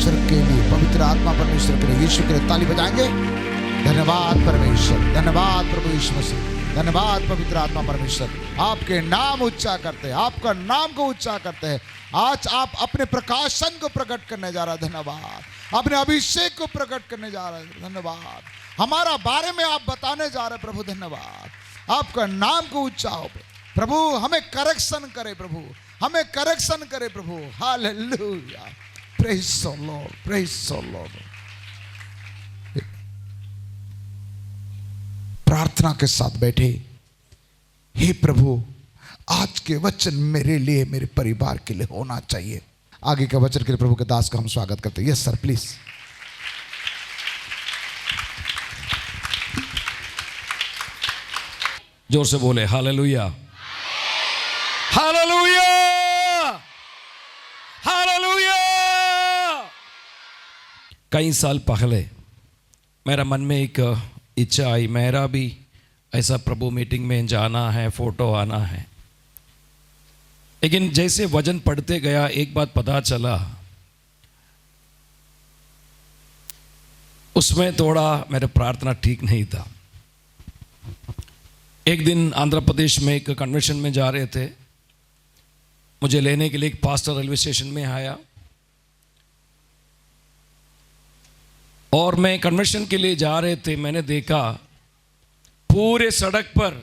परमेश्वर के लिए, पवित्र आत्मा परमेश्वर के लिए यीशु के लिए ताली बजाएंगे। धन्यवाद परमेश्वर, धन्यवाद प्रभु यीशु मसीह, धन्यवाद पवित्र आत्मा परमेश्वर। आपके नाम उच्चा करते हैं, आपका नाम को उच्चा करते हैं। आज आप अपने प्रकाशन को प्रकट करने जा रहे हैं, धन्यवाद। अपने अभिषेक को प्रकट करने जा रहे हैं, धन्यवाद। हमारा बारे में आप बताने जा रहे हैं प्रभु, धन्यवाद। आपका नाम को उच्चा हो प्रभु, हमें करेक्शन करे प्रभु, हमें करेक्शन करे प्रभु। Hallelujah, praise the lord, praise the lord. प्रार्थना के साथ बैठे, हे प्रभु आज के वचन मेरे लिए, मेरे परिवार के लिए होना चाहिए। आगे का वचन के लिए प्रभु के दास का हम स्वागत करते हैं। Yes sir, please. जोर से बोले हालेलुया, हालेलुया, हालेलुया। कई साल पहले मेरा मन में एक इच्छा आई, मेरा भी ऐसा प्रभु मीटिंग में जाना है, फोटो आना है। लेकिन जैसे वचन पढ़ते गया एक बात पता चला, उसमें थोड़ा मेरा प्रार्थना ठीक नहीं था। एक दिन आंध्र प्रदेश में एक कन्वेंशन में जा रहे थे, मुझे लेने के लिए एक पास्टर रेलवे स्टेशन में आया और मैं कन्वेंशन के लिए जा रहे थे। मैंने देखा पूरे सड़क पर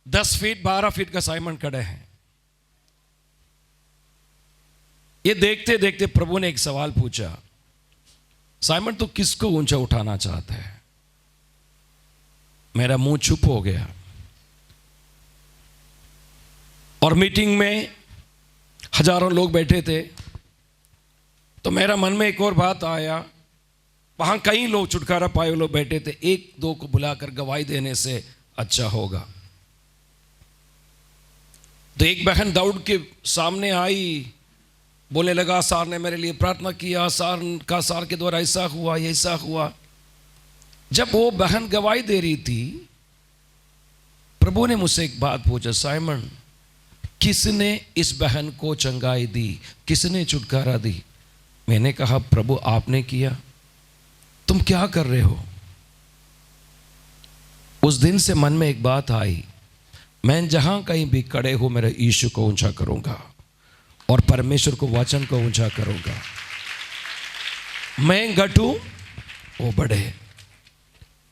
10 फीट 12 फीट का साइमन खड़े हैं। ये देखते देखते प्रभु ने एक सवाल पूछा, साइमन तो किसको ऊंचा उठाना चाहता है? मेरा मुंह चुप हो गया। और मीटिंग में हजारों लोग बैठे थे, तो मेरा मन में एक और बात आया, वहां कई लोग छुटकारा पाए लोग बैठे थे, एक दो को बुलाकर गवाही देने से अच्छा होगा। तो एक बहन दौड़ के सामने आई, बोलने लगा सार ने मेरे लिए प्रार्थना किया, सार के द्वारा ऐसा हुआ, ऐसा हुआ। जब वो बहन गवाही दे रही थी, प्रभु ने मुझसे एक बात पूछा, साइमन किसने इस बहन को चंगाई दी, किसने छुटकारा दी? मैंने कहा प्रभु आपने किया, तुम क्या कर रहे हो? उस दिन से मन में एक बात आई, मैं जहां कहीं भी खड़े हो मेरे यीशु को ऊंचा करूंगा और परमेश्वर को वचन को ऊंचा करूंगा। मैं घटूं वो बढ़े।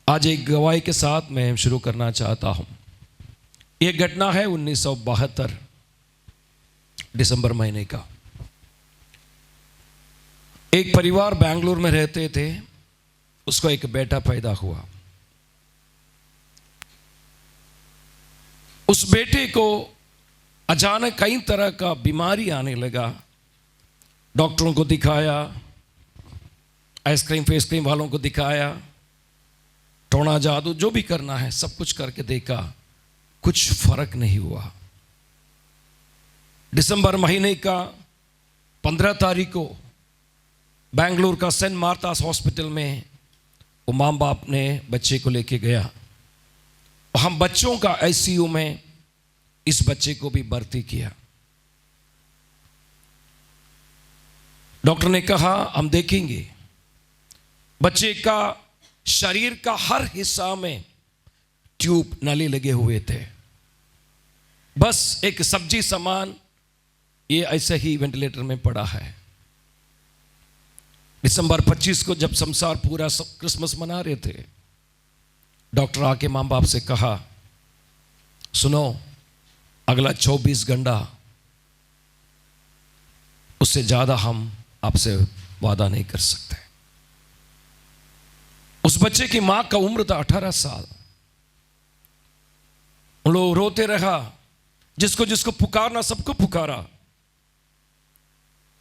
आज एक गवाही के साथ मैं शुरू करना चाहता हूं। यह घटना है 1972 दिसंबर महीने का। एक परिवार बेंगलुरु में रहते थे, उसको एक बेटा पैदा हुआ। उस बेटे को अचानक कई तरह का बीमारी आने लगा। डॉक्टरों को दिखाया, आइसक्रीम फेसक्रीम वालों को दिखाया, टोना जादू जो भी करना है सब कुछ करके देखा, कुछ फर्क नहीं हुआ। दिसंबर महीने का 15 तारीख को बेंगलुरु का सेंट मार्तास हॉस्पिटल में वो माँ बाप ने बच्चे को लेके गया। हम बच्चों का आईसीयू में इस बच्चे को भी भर्ती किया। डॉक्टर ने कहा हम देखेंगे। बच्चे का शरीर का हर हिस्सा में ट्यूब नली लगे हुए थे, बस एक सब्जी समान ये ऐसे ही वेंटिलेटर में पड़ा है। दिसंबर 25 को जब संसार पूरा क्रिसमस मना रहे थे, डॉक्टर आके मां बाप से कहा सुनो, अगला 24 घंटा उससे ज्यादा हम आपसे वादा नहीं कर सकते। उस बच्चे की मां का उम्र था 18 साल। उन लोग रोते रहा, जिसको जिसको पुकारना सबको पुकारा।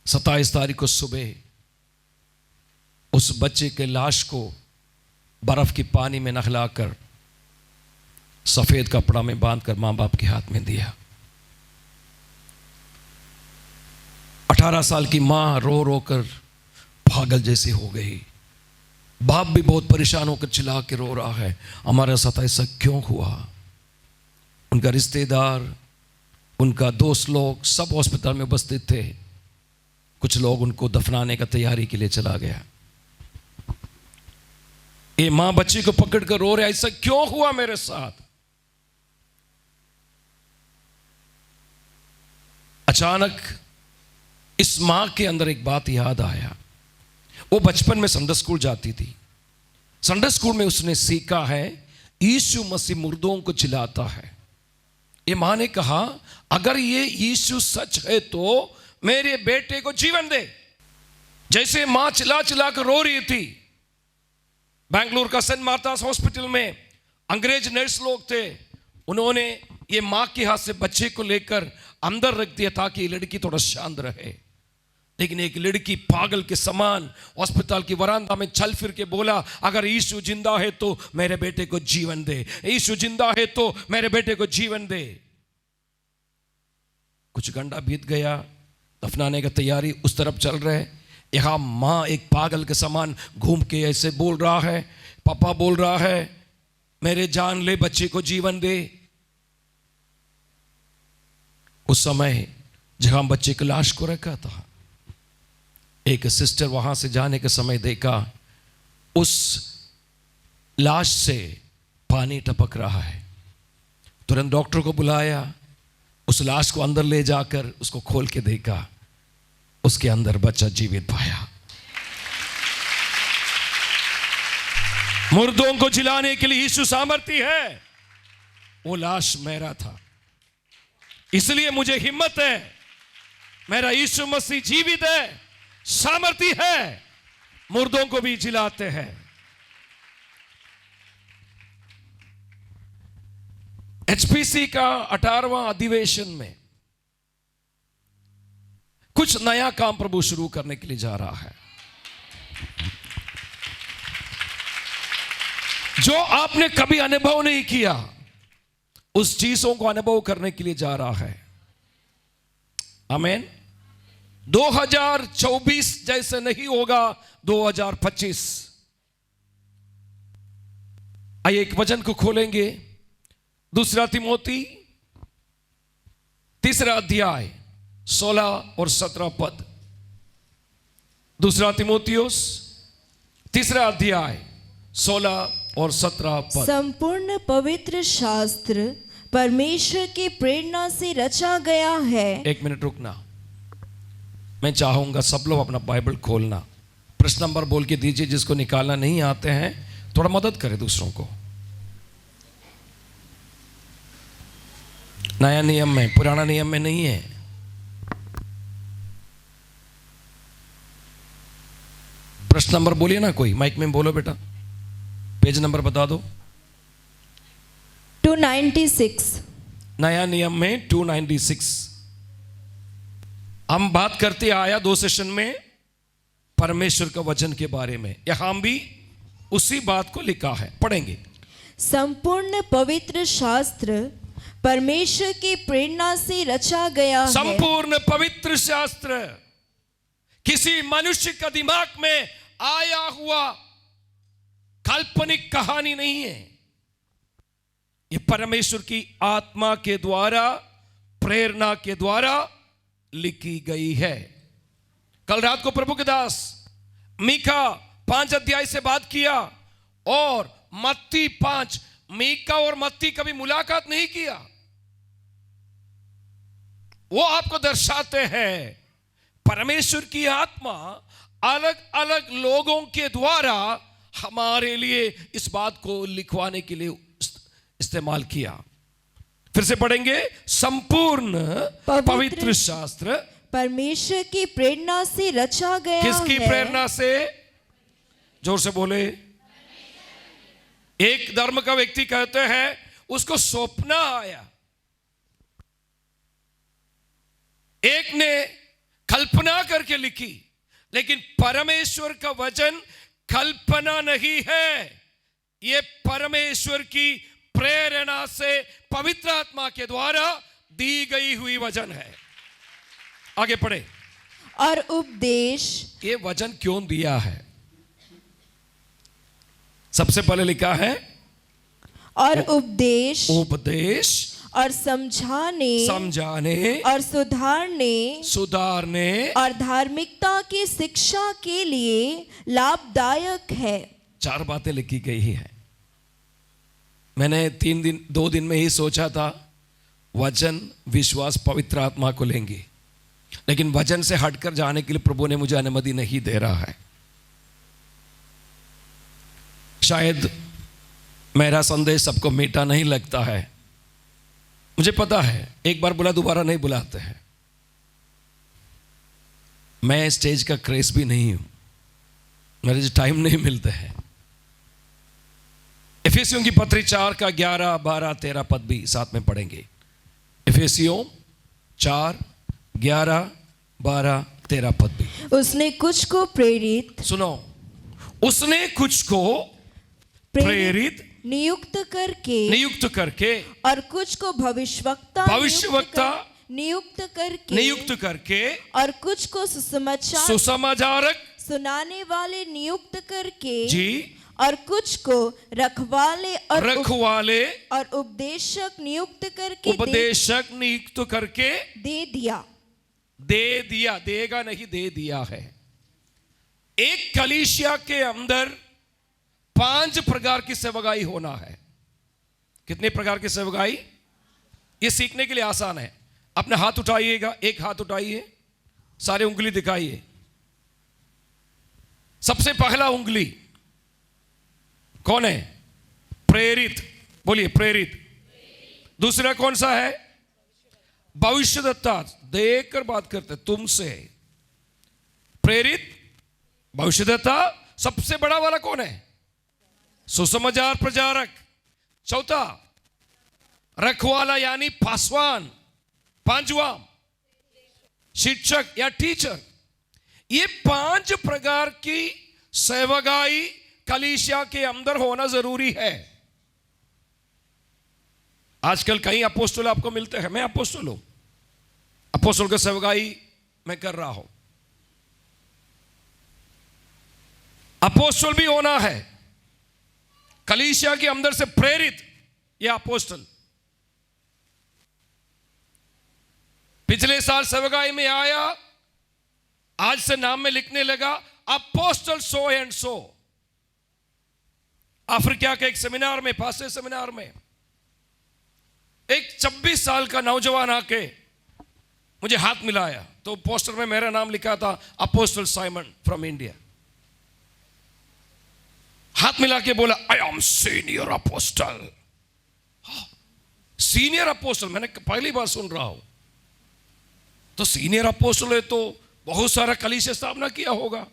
27 तारीख को सुबह उस बच्चे के लाश को बर्फ की पानी में नहलाकर सफेद कपड़ा में बांधकर मां बाप के हाथ में दिया। 18 साल की मां रो रो कर पागल जैसी हो गई। बाप भी बहुत परेशान होकर चिल्ला के रो रहा है, हमारे साथ ऐसा क्यों हुआ? उनका रिश्तेदार, उनका दोस्त लोग सब हॉस्पिटल में उपस्थित थे। कुछ लोग उनको दफनाने का तैयारी के लिए चला गया। ये मां बच्चे को पकड़ कर रो रहा, ऐसा क्यों हुआ मेरे साथ? अचानक इस मां के अंदर एक बात याद आया। वो बचपन में संडे स्कूल जाती थी। संडे स्कूल में उसने सीखा है यीशु मसीह मुर्दों को जिलाता है। ये मां ने कहा, अगर ये यीशु सच है तो मेरे बेटे को जीवन दे। जैसे मां चिल्ला चिल्ला कर रो रही थी, बेंगलुरु का सेंट मार्तास हॉस्पिटल में अंग्रेज नर्स लोग थे, उन्होंने ये मां के हाथ से बच्चे को लेकर अंदर रख दिया ताकि ये लड़की थोड़ा शांत रहे। लेकिन एक लड़की पागल के समान अस्पताल की वरांदा में चल फिर के बोला, अगर यीशु जिंदा है तो मेरे बेटे को जीवन दे, यीशु जिंदा है तो मेरे बेटे को जीवन दे। कुछ घंटा बीत गया, दफनाने का तैयारी उस तरफ चल रहे। यहां मां एक पागल के समान घूम के ऐसे बोल रहा है, पापा बोल रहा है मेरे जान ले, बच्चे को जीवन दे। उस समय जहां बच्चे की लाश को रखा था, एक सिस्टर वहां से जाने के समय देखा उस लाश से पानी टपक रहा है। तुरंत डॉक्टर को बुलाया, उस लाश को अंदर ले जाकर उसको खोल के देखा, उसके अंदर बच्चा जीवित पाया। मुर्दों को जिलाने के लिए यीशु सामर्थ्य है। वो लाश मेरा था, इसलिए मुझे हिम्मत है। मेरा यीशु मसीह जीवित है, सामर्थ्य है, मुर्दों को भी जिलाते हैं। एचपीसी का 18वां अधिवेशन में कुछ नया काम प्रभु शुरू करने के लिए जा रहा है। जो आपने कभी अनुभव नहीं किया, उस चीजों को अनुभव करने के लिए जा रहा है। आमीन। 2024 जैसे नहीं होगा 2025। आइए एक वचन को खोलेंगे, दूसरा तिमोथी 3 अध्याय 16 और 17 पद। दूसरा तिमोथियुस 3 अध्याय 16 और 17 पद। संपूर्ण पवित्र शास्त्र परमेश्वर की प्रेरणा से रचा गया है। एक मिनट रुकना, मैं चाहूंगा सब लोग अपना बाइबल खोलना, प्रश्न नंबर बोल के दीजिए। जिसको निकालना नहीं आते हैं थोड़ा मदद करें दूसरों को। नया नियम में, पुराना नियम में नहीं है। प्रश्न नंबर बोलिए ना, कोई माइक में बोलो बेटा, पेज नंबर बता दो। 296। नया नियम में 296। हम बात करते आया 2 सेशन में परमेश्वर का वचन के बारे में। यहां भी उसी बात को लिखा है, पढ़ेंगे। संपूर्ण पवित्र शास्त्र परमेश्वर की प्रेरणा से रचा गया है। संपूर्ण पवित्र शास्त्र किसी मनुष्य का दिमाग में आया हुआ काल्पनिक कहानी नहीं है। ये परमेश्वर की आत्मा के द्वारा, प्रेरणा के द्वारा लिखी गई है। कल रात को प्रभु के दास मीका 5 अध्याय से बात किया और मत्ती 5। मीका और मत्ती कभी मुलाकात नहीं किया। वो आपको दर्शाते हैं परमेश्वर की आत्मा अलग अलग लोगों के द्वारा हमारे लिए इस बात को लिखवाने के लिए इस्तेमाल किया। फिर से पढ़ेंगे। संपूर्ण पवित्र शास्त्र परमेश्वर की प्रेरणा से रचा गया है। किसकी प्रेरणा से? जोर से बोले। एक धर्म का व्यक्ति कहते हैं उसको सौंपना आया, एक ने कल्पना करके लिखी। लेकिन परमेश्वर का वचन कल्पना नहीं है, यह परमेश्वर की प्रेरणा से पवित्र आत्मा के द्वारा दी गई हुई वचन है। आगे पढ़े। और उपदेश। ये वचन क्यों दिया है? सबसे पहले लिखा है और उपदेश और समझाने और सुधारने और धार्मिकता की शिक्षा के लिए लाभदायक है। 4 बातें लिखी गई है। मैंने 2 दिन में ही सोचा था वचन, विश्वास, पवित्र आत्मा को लेंगे, लेकिन वचन से हटकर जाने के लिए प्रभु ने मुझे अनुमति नहीं दे रहा है। शायद मेरा संदेश सबको मीठा नहीं लगता है, मुझे पता है। एक बार बुला दोबारा नहीं बुलाते हैं। मैं स्टेज का क्रेज भी नहीं हूं, मेरे टाइम नहीं मिलते हैं। इफिसियों की पत्री 4 का 11, 12, 13 पद भी साथ में पढ़ेंगे। इफिसियों 4, 11, 12, 13 पद भी। उसने कुछ को प्रेरित, सुनो, उसने कुछ को प्रेरित नियुक्त करके और कुछ को भविष्यवक्ता नियुक्त करके और कुछ को सुसमाचारक सुनाने वाले नियुक्त करके जी, और कुछ को रखवाले और उपदेशक नियुक्त करके दे दिया। देगा नहीं, दे दिया है। एक कलीसिया के अंदर 5 प्रकार की सेवकाई होना है। कितने प्रकार की सेवकाई? ये सीखने के लिए आसान है। अपने हाथ उठाइएगा, एक हाथ उठाइए, सारे उंगली दिखाइए। सबसे पहला उंगली कौन है? प्रेरित, बोलिए प्रेरित। दूसरा कौन सा है? भविष्यद्वक्ता, देखकर बात करते तुमसे। प्रेरित, भविष्यद्वक्ता। सबसे बड़ा वाला कौन है? सुसमाचार प्रचारक। चौथा रखवाला यानी पासवान। 5वां शिक्षक या टीचर। ये 5 प्रकार की सेवकाई कलीसिया के अंदर होना जरूरी है। आजकल कई अपोस्टल आपको मिलते हैं। मैं अपोस्टल हूं, अपोस्टल का सेवकाई मैं कर रहा हूं। अपोस्टल भी होना है कलीसिया के अंदर से प्रेरित, यह अपोस्टल। पिछले साल सेवकाई में आया, आज से नाम में लिखने लगा apostle so and so. Africa के एक सेमिनार में, पास्टर सेमिनार में, एक 26 साल का नौजवान आके मुझे हाथ मिलाया, तो पोस्टर में मेरा नाम लिखा था अपोस्टल साइमन फ्रॉम इंडिया। हाथ मिला के बोला I am senior apostle. Senior apostle, मैंने पहली बार सुन रहा हूं। तो सीनियर अपोस्टल है तो बहुत सारा कलीसिया स्थापना किया होगा।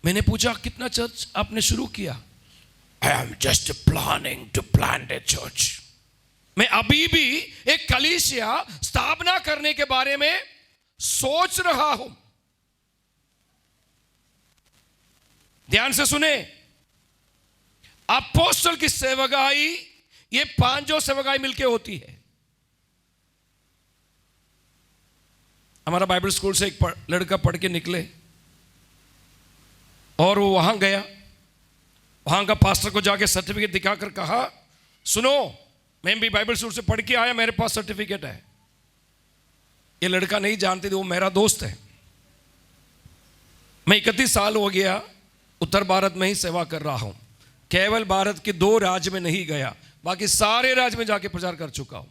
मैंने पूछा कितना चर्च आपने शुरू किया? I am just planning to plant a church. मैं अभी भी एक कलीसिया स्थापना करने के बारे में सोच रहा हूं। ध्यान से सुने, अपोस्टल की सेवकाई ये 5 सेवकाई मिलके होती है। हमारा बाइबल स्कूल से एक लड़का पढ़ के निकले और वो वहां गया, वहां का पास्टर को जाके सर्टिफिकेट दिखाकर कहा सुनो, मैं भी बाइबल स्कूल से पढ़ के आया, मेरे पास सर्टिफिकेट है। ये लड़का नहीं जानते थे वो मेरा दोस्त है। मैं 31 साल हो गया उत्तर भारत में ही सेवा कर रहा हूं। केवल भारत के 2 राज्य में नहीं गया, बाकी सारे राज्य में जाके प्रचार कर चुका हूं।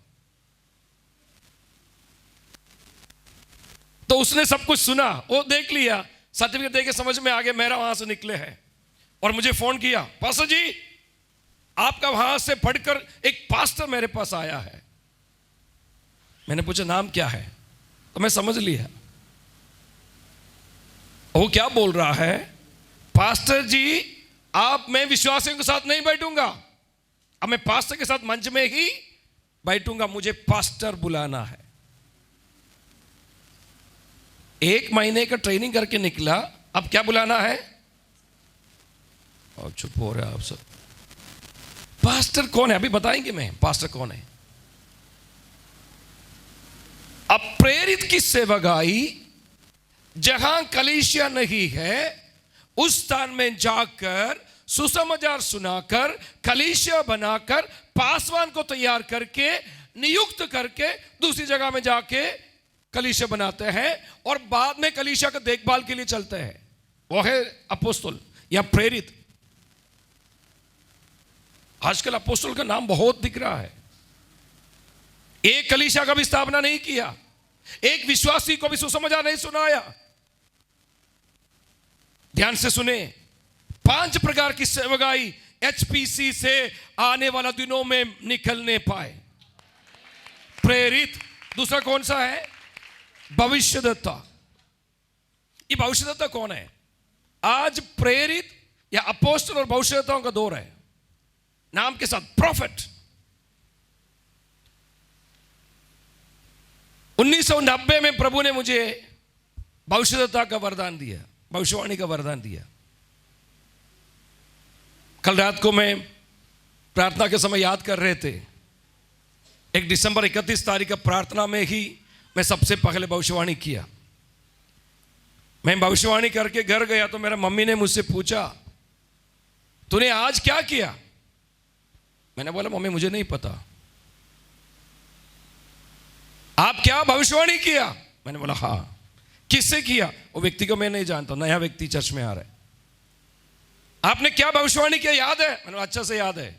तो उसने सब कुछ सुना, वो देख लिया, सर्टिफिकेट देके समझ में आ गया मेरा वहां से निकले हैं। और मुझे फोन किया, पास्टर जी आपका वहां से पढ़कर एक पास्टर मेरे पास आया है। मैंने पूछा नाम क्या है, तो मैं समझ लिया वो क्या बोल रहा है। पास्टर जी आप, मैं विश्वासियों के साथ नहीं बैठूंगा, अब मैं पास्टर के साथ मंच में ही बैठूंगा, मुझे पास्टर बुलाना है। 1 महीने का ट्रेनिंग करके निकला, अब क्या बुलाना है? और चुप हो रहे आप सब। पास्टर कौन है अभी बताएंगे, मैं पास्टर कौन है। अब प्रेरित की सेवकाई जहां कलीसिया नहीं है उस स्थान में जाकर सुसमाचार सुनाकर कलीसिया बनाकर पासवान को तैयार करके नियुक्त करके दूसरी जगह में जाके कलीसिया बनाते हैं और बाद में कलीसिया का देखभाल के लिए चलते हैं। वो है अपोस्तल या प्रेरित। आजकल अपोस्तल का नाम बहुत दिख रहा है। एक कलीसिया का भी स्थापना नहीं किया, एक विश्वासी को भी सुसमाचार नहीं सुनाया। ध्यान से सुने, 5 प्रकार की सेवकाई एचपीसी से आने वाला दिनों में निकलने पाए। प्रेरित, दूसरा कौन सा है? भविष्यद्वक्ता। ये भविष्यद्वक्ता कौन है? आज प्रेरित या अपोस्टल और भविष्यद्वक्ताओं का दौर है, नाम के साथ प्रॉफिट। 1990 में प्रभु ने मुझे भविष्यद्वक्ता का वरदान दिया, भविष्यवाणी का वरदान दिया। कल रात को मैं प्रार्थना के समय याद कर रहे थे, 1 दिसंबर 31 तारीख का प्रार्थना में ही मैं सबसे पहले भविष्यवाणी किया। मैं भविष्यवाणी करके घर गया तो मेरा मम्मी ने मुझसे पूछा, तूने आज क्या किया? मैंने बोला, मम्मी मुझे नहीं पता। आप क्या भविष्यवाणी किया? मैंने बोला हाँ। किससे किया? वो व्यक्ति को मैं नहीं जानता, नया व्यक्ति चर्च में आ रहा है। आपने क्या भविष्यवाणी किया, याद है? मैंने बोला अच्छा से याद है।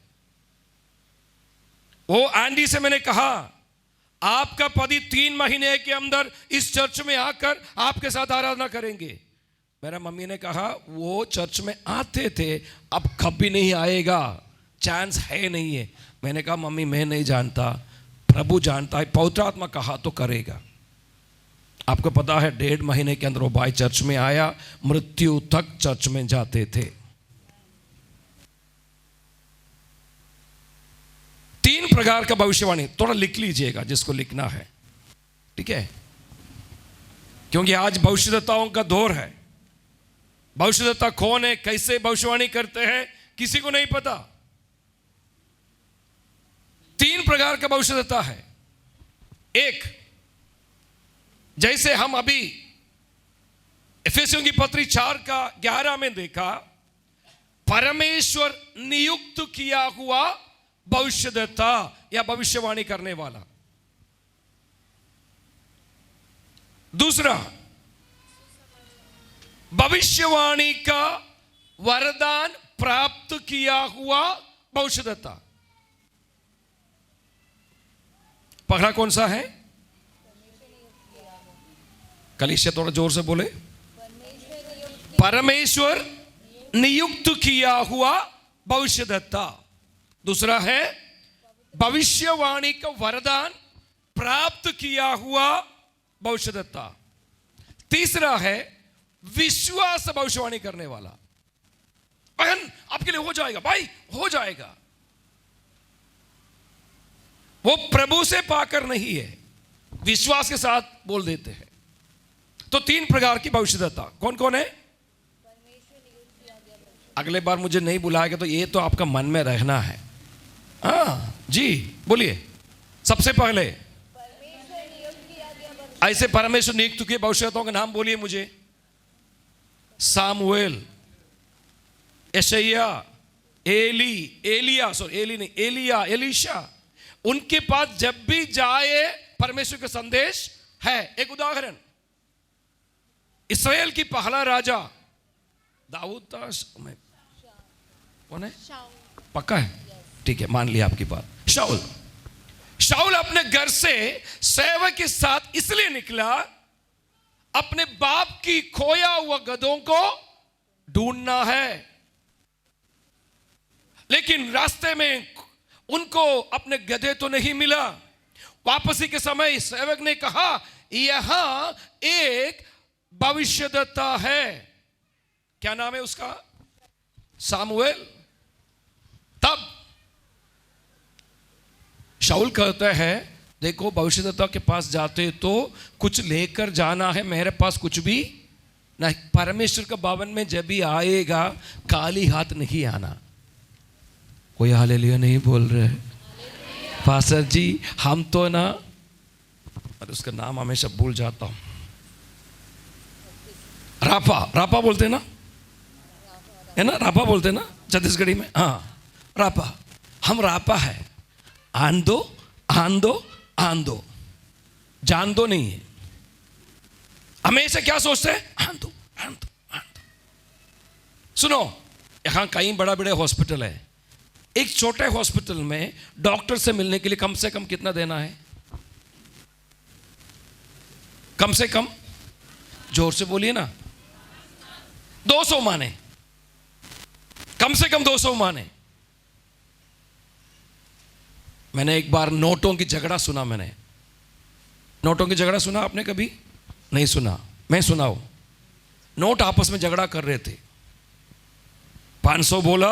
वो एंडी से मैंने कहा, आपका पति 3 महीने के अंदर इस चर्च में आकर आपके साथ आराधना करेंगे। मेरा मम्मी ने कहा, वो चर्च में आते थे, अब कभी नहीं आएगा, चांस है नहीं है। मैंने कहा मम्मी मैं नहीं जानता, प्रभु जानता है, पवित्र आत्मा कहा तो करेगा। आपको पता है 1.5 महीने के अंदर वो भाई चर्च में आया, मृत्यु तक चर्च में जाते थे। 3 प्रकार का भविष्यवाणी, थोड़ा लिख लीजिएगा जिसको लिखना है, ठीक है? क्योंकि आज भविष्यद्वक्ताओं का दौर है। भविष्यद्वक्ता कौन है, कैसे भविष्यवाणी करते हैं, किसी को नहीं पता। 3 प्रकार का भविष्यद्वक्ता है। एक, जैसे हम अभी एफेसियों की पत्री 4:11 में देखा, परमेश्वर नियुक्त किया हुआ भविष्यद्वक्ता या भविष्यवाणी करने वाला। दूसरा, भविष्यवाणी का वरदान प्राप्त किया हुआ भविष्यद्वक्ता। पहला कौन सा है? कलीसिया थोड़ा जोर से बोले। परमेश्वर नियुक्त किया हुआ भविष्यद्वक्ता। दूसरा है भविष्यवाणी का वरदान प्राप्त किया हुआ भविष्यद्वक्ता। तीसरा है विश्वास भविष्यवाणी करने वाला। बहन आपके लिए हो जाएगा, भाई हो जाएगा। वो प्रभु से पाकर नहीं है, विश्वास के साथ बोल देते हैं। तो 3 प्रकार की भविष्यद्वक्ता कौन कौन है? अगले बार मुझे नहीं बुलाएगा तो ये तो आपका मन में रहना है। हाँ जी बोलिए। सबसे पहले ऐसे परमेश्वर नियुक्त किए भविष्यद्वक्ताओं के नाम बोलिए मुझे। सामुएल, यशायाह, एलिया, एलीशा। उनके पास जब भी जाए परमेश्वर का संदेश है। एक उदाहरण, इस्राएल की पहला राजा दाऊद था। कौन है? पक्का है? ठीक है, मान लिया आपकी बात। शाऊल अपने घर से सेवक के साथ इसलिए निकला, अपने बाप की खोया हुआ गधों को ढूंढना है। लेकिन रास्ते में उनको अपने गधे तो नहीं मिला। वापसी के समय सेवक ने कहा, यहां एक भविष्यद्वक्ता है। क्या नाम है उसका? सामुएल। तब शाऊल कहता है, देखो भविष्यद्वक्ता के पास जाते तो कुछ लेकर जाना है, मेरे पास कुछ भी नहीं। परमेश्वर का भवन में जब भी आएगा खाली हाथ नहीं आना। कोई हालेलुया नहीं बोल रहे पास्टर जी। हम तो ना, और उसका नाम हमेशा भूल जाता हूं। रापा बोलते ना, है ना? रापा बोलते ना छत्तीसगढ़ी में। हाँ रापा, हम रापा है। आंदो आन दो, जान दो नहीं है। हमेशा क्या सोचते हैं? आन दो, आन दो, आन दो। सुनो, यहां कई बड़ा बड़े हॉस्पिटल है। एक छोटे हॉस्पिटल में डॉक्टर से मिलने के लिए कम से कम कितना देना है? कम से कम, जोर से बोलिए ना, 200 माने, कम से कम 200 माने। मैंने एक बार नोटों की झगड़ा सुना। मैंने नोटों की झगड़ा सुना, आपने कभी नहीं सुना? मैं सुनाऊं। नोट आपस में झगड़ा कर रहे थे। 500 बोला,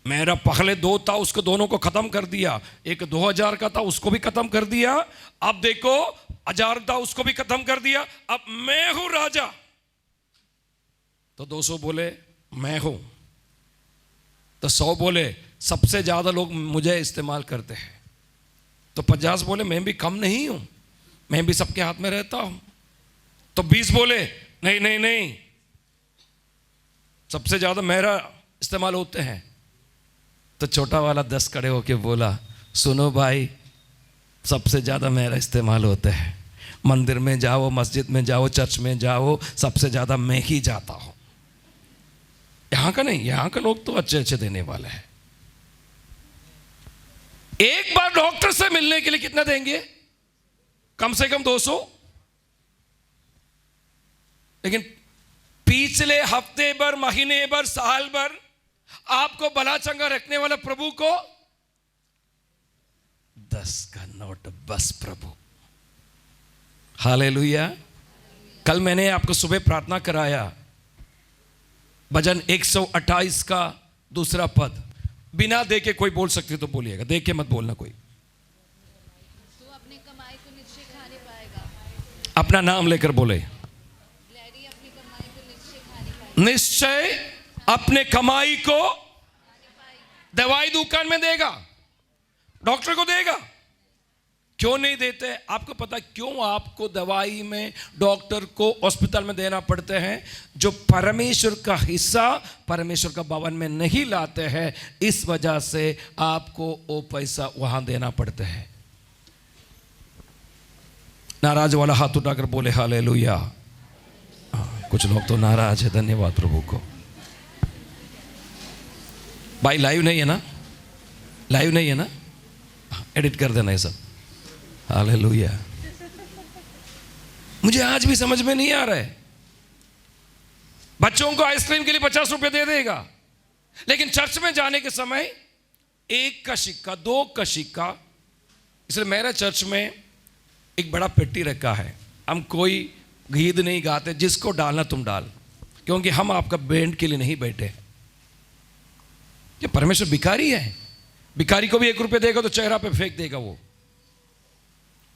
मेरा पहले 2 था, उसको दोनों को खत्म कर दिया। एक 2000 का था, उसको भी खत्म कर दिया। अब देखो 1000 था, उसको भी खत्म कर दिया। अब मैं हूं राजा। तो 200 बोले मैं हूं। तो 100 बोले सबसे ज्यादा लोग मुझे इस्तेमाल करते हैं। तो 50 बोले मैं भी कम नहीं हूं, मैं भी सबके हाथ में रहता हूं। तो 20 बोले नहीं नहीं नहीं, सबसे ज्यादा मेरा इस्तेमाल होते हैं। तो छोटा वाला 10 खड़े होके बोला, सुनो भाई, सबसे ज्यादा मेरा इस्तेमाल होता है। मंदिर में जाओ, मस्जिद में जाओ, चर्च में जाओ, सबसे ज्यादा मैं ही जाता हूं। यहां का नहीं, यहां के लोग तो अच्छे अच्छे देने वाले हैं। एक बार डॉक्टर से मिलने के लिए कितना देंगे? कम से कम 200। लेकिन पिछले हफ्ते भर, महीने भर, साल भर आपको भला चंगा रखने वाला प्रभु को 10 का नोट बस प्रभु। हालेलुया। कल मैंने आपको सुबह प्रार्थना कराया, भजन 128 का 2 पद। बिना दे के कोई बोल सकते तो बोलिएगा, दे के मत बोलना कोई। तू अपनी कमाई को निश्चय खाने पाएगा। अपना नाम लेकर बोले, ग्लैडी अपनी कमाई को निश्चय खाने पाएगा। निश्चय अपने कमाई को दवाई दुकान में देगा, डॉक्टर को देगा। क्यों नहीं देते? आपको पता क्यों आपको दवाई में, डॉक्टर को, हॉस्पिटल में देना पड़ते हैं? जो परमेश्वर का हिस्सा परमेश्वर का भवन में नहीं लाते हैं, इस वजह से आपको वो पैसा वहां देना पड़ता है। नाराज वाला हाथ उठाकर बोले हालेलुया। कुछ लोग तो नाराज है, धन्यवाद प्रभु को। भाई लाइव नहीं है ना? लाइव नहीं है ना? एडिट कर देना ये सब। हालेलुया। मुझे आज भी समझ में नहीं आ रहा है। बच्चों को आइसक्रीम के लिए 50 रुपए दे देगा, लेकिन चर्च में जाने के समय 1 का सिक्का, 2 का सिक्का। इसलिए मेरे चर्च में एक बड़ा पेटी रखा है। हम कोई गीत नहीं गाते, जिसको डालना तुम डाल, क्योंकि हम आपका बैंड के लिए नहीं बैठे। ये परमेश्वर भिखारी है। भिखारी को भी 1 रुपया देगा तो चेहरा पे फेंक देगा वो।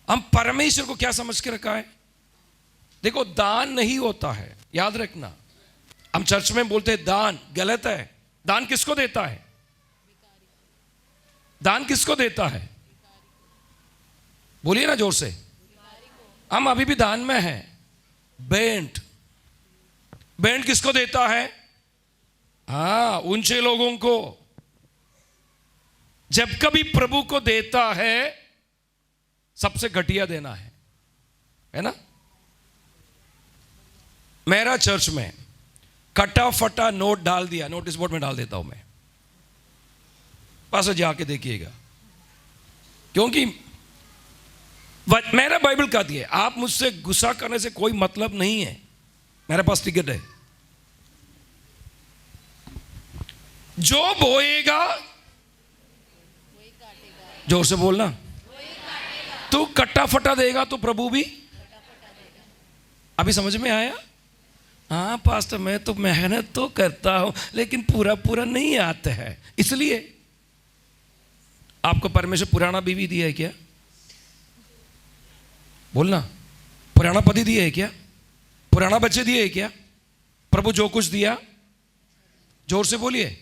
हम परमेश्वर को क्या समझ के रखा है? देखो, दान नहीं होता है, याद रखना। हम चर्च में बोलते हैं दान, गलत है। दान किसको देता है? दान किसको देता है? बोलिए ना जोर से। हम अभी भी दान में हैं। बैंड, बैंड किसको देता है? हाँ, ऊंचे लोगों को। जब कभी प्रभु को देता है, सबसे घटिया देना है ना? मेरा चर्च में कटा फटा नोट डाल दिया, नोटिस बोर्ड में डाल देता हूं मैं। पास जाके देखिएगा, क्योंकि मेरा बाइबल कहती है आप मुझसे गुस्सा करने से कोई मतलब नहीं है। मेरे पास टिकट है। जो बोएगा, जोर से बोलना, तू कट्टा फटा देगा तो प्रभु भी। अभी समझ में आया? हाँ पास्टर, मैं तो मेहनत तो करता हूं, लेकिन पूरा पूरा नहीं आता है। इसलिए आपको परमेश्वर पुराना बीवी दिया है क्या? बोलना, पुराना पति दिया है क्या? पुराना बच्चे दिए है क्या? प्रभु जो कुछ दिया, जोर से बोलिए।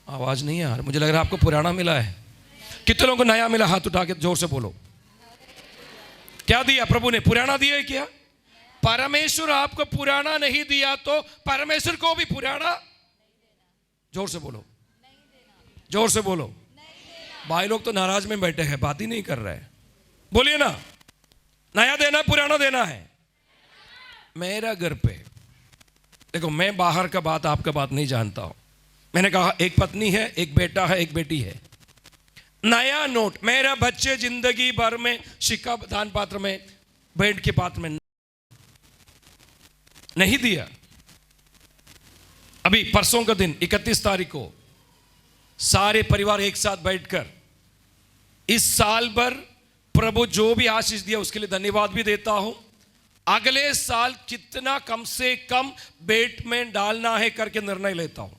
आवाज नहीं आ रही, मुझे लग रहा है आपको पुराना मिला है। कितने लोगों को नया मिला? हाथ उठा के जोर से बोलो। क्या दिया प्रभु ने? पुराना दिया है क्या? परमेश्वर आपको पुराना नहीं दिया तो परमेश्वर को भी पुराना, जोर से बोलो, जोर से बोलो। भाई लोग तो नाराज में बैठे हैं, बात ही नहीं कर रहे हैं। बोलिए ना, नया देना है पुराना देना है? मेरा घर पे देखो, मैं बाहर का बात आपका बात नहीं जानता हूं। मैंने कहा एक पत्नी है, एक बेटा है, एक बेटी है। नया नोट मेरा बच्चे जिंदगी भर में सिक्का दान पात्र में, भेंट के पात्र में नहीं दिया। अभी परसों का दिन 31 तारीख को सारे परिवार एक साथ बैठकर इस साल भर प्रभु जो भी आशीष दिया उसके लिए धन्यवाद भी देता हूं। अगले साल कितना कम से कम बेट में डालना है करके निर्णय लेता हूं।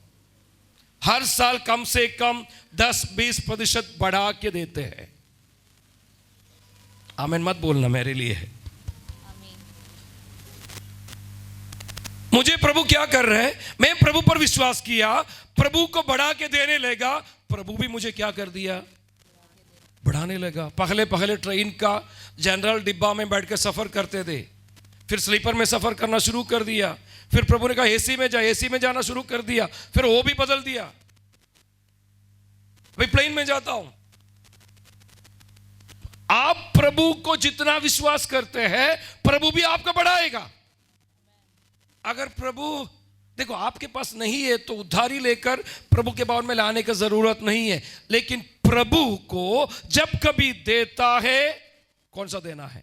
हर साल कम से कम 10-20% बढ़ा के देते हैं। आमीन मत बोलना, मेरे लिए है। मुझे प्रभु क्या कर रहे हैं, मैं प्रभु पर विश्वास किया, प्रभु को बढ़ा के देने लगा, प्रभु भी मुझे क्या कर दिया, बढ़ाने लगा। पहले ट्रेन का जनरल डिब्बा में बैठ के सफर करते थे, फिर स्लीपर में सफर करना शुरू कर दिया, फिर प्रभु ने कहा एसी में जा, एसी में जाना शुरू कर दिया, फिर वो भी बदल दिया, भाई प्लेन में जाता हूं। आप प्रभु को जितना विश्वास करते हैं प्रभु भी आपको बढ़ाएगा। अगर प्रभु देखो आपके पास नहीं है तो उधारी लेकर प्रभु के भवन में लाने की जरूरत नहीं है, लेकिन प्रभु को जब कभी देता है, कौन सा देना है,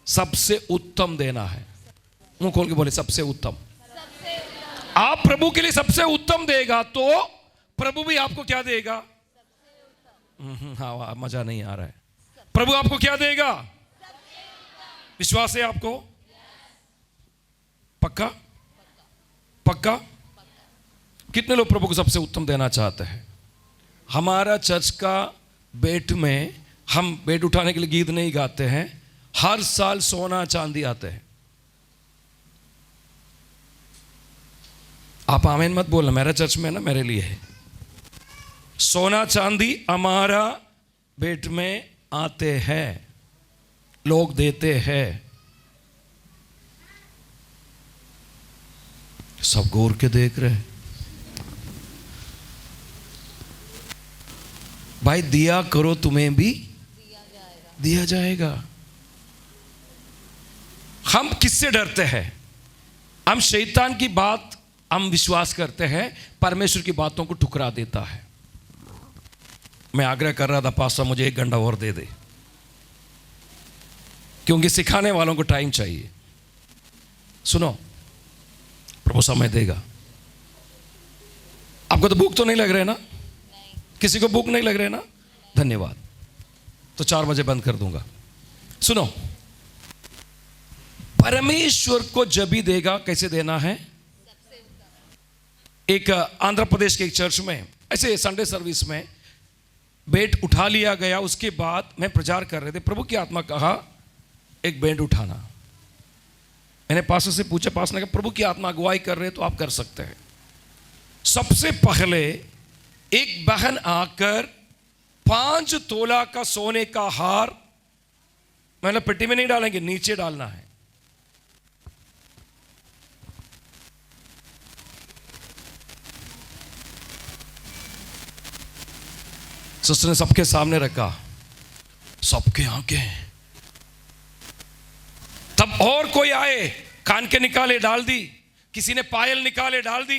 सबसे उत्तम देना है। मुंह खोल के बोले सबसे उत्तम। आप प्रभु के लिए सबसे उत्तम देगा तो प्रभु भी आपको क्या देगा? हाँ, मजा नहीं आ रहा है। प्रभु आपको क्या देगा? विश्वास है आपको? पक्का? पक्का? कितने लोग प्रभु को सबसे उत्तम देना चाहते हैं? हमारा चर्च का बेट में हम बेट उठाने के लिए गीत नहीं गाते हैं, हर साल सोना चांदी आते हैं। आप आमीन मत बोलना, मेरा चर्च में ना मेरे लिए है। सोना चांदी हमारा बेट में आते हैं, लोग देते हैं। सब गौर के देख रहे हैं। भाई दिया करो, तुम्हें भी दिया जाएगा। हम किससे डरते हैं? हम शैतान की बात हम विश्वास करते हैं, परमेश्वर की बातों को ठुकरा देता है। मैं आग्रह कर रहा था पास्टर मुझे 1 घंटा और दे दे, क्योंकि सिखाने वालों को टाइम चाहिए। सुनो, प्रभु समय देगा। आपको तो भूख तो नहीं लग रहे ना? किसी को भूख नहीं लग रहे ना? धन्यवाद। तो 4 बजे बंद कर दूंगा। सुनो, परमेश्वर को जब भी देगा, कैसे देना है? एक आंध्र प्रदेश के एक चर्च में ऐसे संडे सर्विस में बेट उठा लिया गया। उसके बाद मैं प्रचार कर रहे थे, प्रभु की आत्मा कहा एक बेट उठाना। मैंने पास्टर से पूछा, पास्टर ने कहा प्रभु की आत्मा अगुवाई कर रहे तो आप कर सकते हैं। सबसे पहले एक बहन आकर 5 तोला का सोने का हार, मैंने पेटी में नहीं डालेंगे, नीचे डालना है। सिस्टर ने सबके सामने रखा, सबके आंखें। तब और कोई आए, कान के निकाले डाल दी, किसी ने पायल निकाले डाल दी,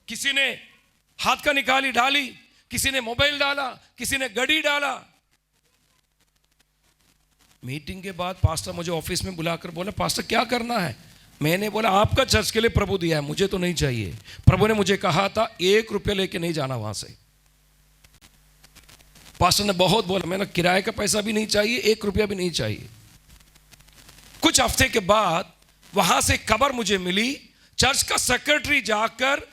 किसी ने हाथ का निकाली डाली, किसी ने मोबाइल डाला, किसी ने घड़ी डाला। मीटिंग के बाद पास्टर मुझे ऑफिस में बुलाकर बोला, पास्टर क्या करना है? मैंने बोला आपका चर्च के लिए प्रभु दिया है, मुझे तो नहीं चाहिए। प्रभु ने मुझे कहा था 1 रुपया लेके नहीं जाना वहां से। पास्टर ने बहुत बोला, मैंने किराए का पैसा भी नहीं चाहिए, 1 रुपया भी नहीं चाहिए। कुछ हफ्ते के बाद वहां से खबर मुझे मिली, चर्च का सेक्रेटरी जाकर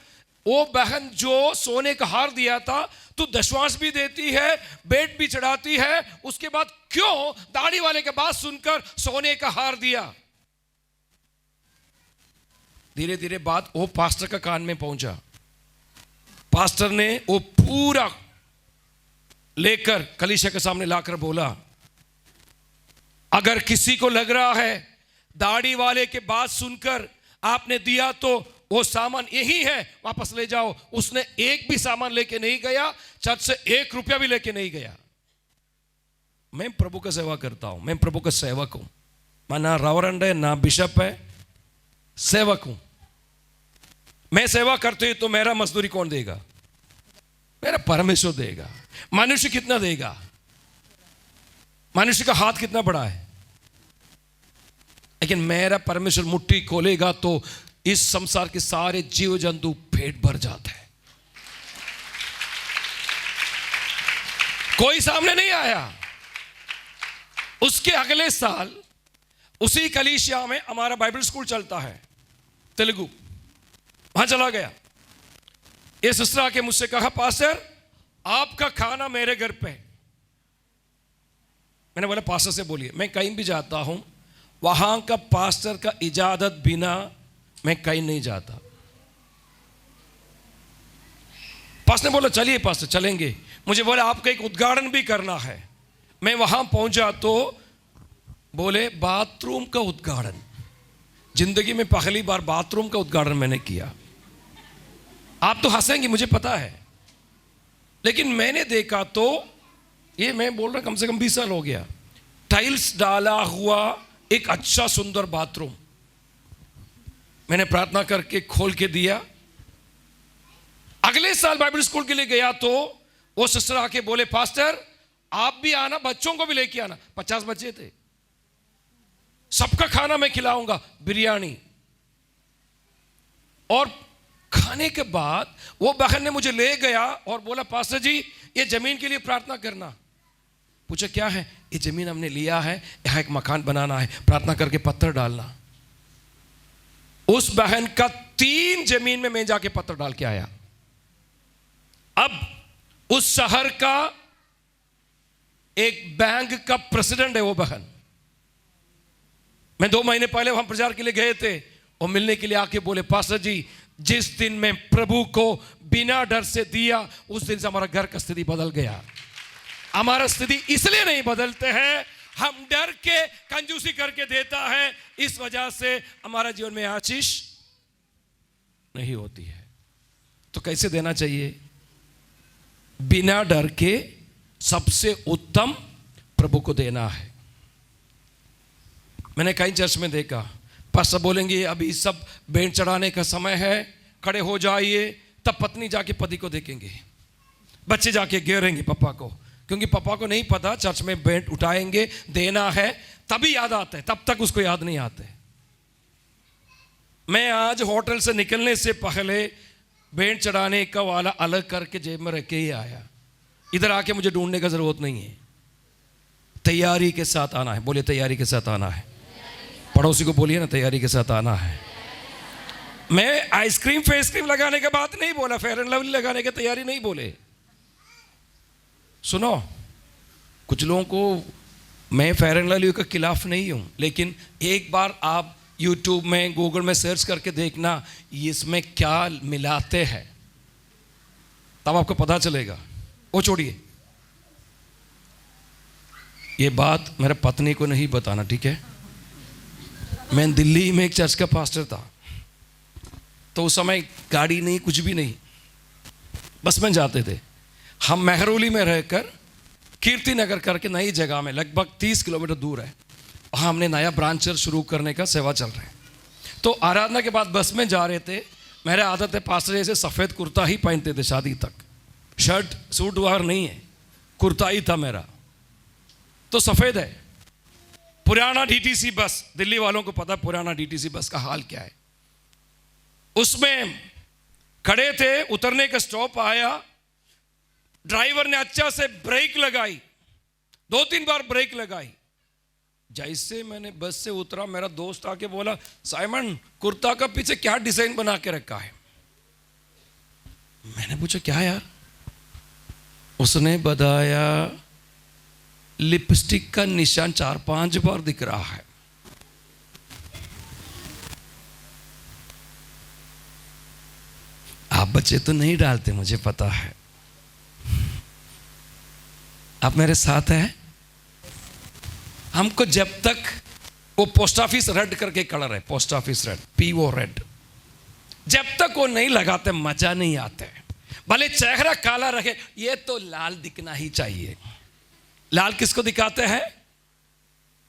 वो बहन जो सोने का हार दिया था, तू दशवांश भी देती है, बेट भी चढ़ाती है, उसके बाद क्यों दाढ़ी वाले के बात सुनकर सोने का हार दिया? धीरे धीरे बात वो पास्टर का कान में पहुंचा। पास्टर ने वो पूरा लेकर कलीसिया के सामने लाकर बोला, अगर किसी को लग रहा है दाढ़ी वाले के बात सुनकर आपने दिया तो वो सामान यही है, वापस ले जाओ। उसने एक भी सामान लेके नहीं गया, चर्च से 1 रुपया भी लेके नहीं गया। मैं प्रभु का सेवा करता हूं, मैं प्रभु का सेवक हूं। मैं ना रेवरेंड है ना बिशप है, सेवक हूं। मैं सेवा करते हूं तो मेरा मजदूरी कौन देगा? मेरा परमेश्वर देगा। मनुष्य कितना देगा? मनुष्य का हाथ कितना बड़ा है, लेकिन मेरा परमेश्वर मुट्ठी खोलेगा तो इस संसार के सारे जीव जंतु पेट भर जाते हैं। कोई सामने नहीं आया। उसके अगले साल उसी कलीसिया में हमारा बाइबल स्कूल चलता है, तेलुगु, वहां चला गया। ये सिस्टर आके मुझसे कहा, पास्टर आपका खाना मेरे घर पे। मैंने बोला पास्टर से बोलिए, मैं कहीं भी जाता हूं वहां का पास्टर का इजाजत बिना मैं कहीं नहीं जाता। पास्टर ने बोला चलिए पास्टर चलेंगे। मुझे बोला आपका एक उद्घाटन भी करना है। मैं वहां पहुंचा तो बोले बाथरूम का उद्घाटन। जिंदगी में पहली बार बाथरूम का उद्घाटन मैंने किया। आप तो हंसेंगे मुझे पता है, लेकिन मैंने देखा तो ये मैं बोल रहा कम से कम 20 साल हो गया, टाइल्स डाला हुआ एक अच्छा सुंदर बाथरूम। मैंने प्रार्थना करके खोल के दिया। अगले साल बाइबल स्कूल के लिए गया तो वो सिस्टर आके बोले पास्टर आप भी आना, बच्चों को भी लेके आना। 50 बच्चे थे, सबका खाना मैं खिलाऊंगा, बिरयानी। और खाने के बाद वो बहन ने मुझे ले गया और बोला पास्टर जी ये जमीन के लिए प्रार्थना करना। पूछा क्या है? ये जमीन हमने लिया है, यहां एक मकान बनाना है, प्रार्थना करके पत्थर डालना। उस बहन का 3 जमीन में मैं जाके पत्थर डाल के आया। अब उस शहर का एक बैंक का प्रेसिडेंट है वो बहन। मैं 2 महीने पहले वहां प्रचार के लिए गए थे और मिलने के लिए आके बोले पास्टर जी जिस दिन मैं प्रभु को बिना डर से दिया उस दिन से हमारा घर का स्थिति बदल गया। हमारा स्थिति इसलिए नहीं बदलते हैं, हम डर के कंजूसी करके देता है, इस वजह से हमारा जीवन में आशीष नहीं होती है। तो कैसे देना चाहिए? बिना डर के सबसे उत्तम प्रभु को देना है। मैंने कई चर्च में देखा पास्टर बोलेंगे अभी सब भेंट चढ़ाने का समय है, खड़े हो जाइए। तब पत्नी जाके पति को देखेंगे, बच्चे जाके घेरेंगे पापा को, क्योंकि पापा को नहीं पता चर्च में भेंट उठाएंगे देना है, तभी याद आता है, तब तक उसको याद नहीं आते। मैं आज होटल से निकलने से पहले भेंट चढ़ाने का वाला अलग करके जेब में रख के ही आया। इधर आके मुझे ढूंढने का जरूरत नहीं है। तैयारी के साथ आना है। बोलिए तैयारी के साथ आना है। पड़ोसी को बोलिए ना तैयारी के साथ आना है। मैं आइसक्रीम फेस क्रीम लगाने का बात नहीं बोला, फेयर एंड लवली लगाने की तैयारी नहीं बोले। सुनो, कुछ लोगों को मैं फेयर एंड लवली के खिलाफ नहीं हूं, लेकिन एक बार आप यूट्यूब में गूगल में सर्च करके देखना इसमें क्या मिलाते हैं, तब आपको पता चलेगा। वो छोड़िए, ये बात मेरे पत्नी को नहीं बताना, ठीक है? मैं दिल्ली में एक चर्च का पास्टर था, तो उस समय गाड़ी नहीं, कुछ भी नहीं, बस में जाते थे। हम मेहरौली में रहकर कीर्ति नगर करके नई जगह में लगभग 30 किलोमीटर दूर है, वहाँ हमने नया ब्रांच शुरू करने का सेवा चल रहा है। तो आराधना के बाद बस में जा रहे थे। मेरे आदत है पास्टर जैसे सफ़ेद कुर्ता ही पहनते थे शादी तक, शर्ट सूट वार नहीं है, कुर्ता ही था मेरा। तो सफ़ेद है, पुराना डीटीसी बस, दिल्ली वालों को पता पुराना डीटीसी बस का हाल क्या है। उसमें खड़े थे, उतरने का स्टॉप आया, ड्राइवर ने अच्छा से ब्रेक लगाई, 2-3 बार ब्रेक लगाई। जैसे मैंने बस से उतरा, मेरा दोस्त आके बोला साइमन कुर्ता का पीछे क्या डिजाइन बना के रखा है? मैंने पूछा क्या यार? उसने बताया लिपस्टिक का निशान 4-5 बार दिख रहा है। आप बच्चे तो नहीं डालते, मुझे पता है, आप मेरे साथ हैं। हमको जब तक वो पोस्ट ऑफिस रेड करके कलर है, post office red, PO red, जब तक वो नहीं लगाते मजा नहीं आते। भले चेहरा काला रहे, ये तो लाल दिखना ही चाहिए। लाल किसको दिखाते हैं?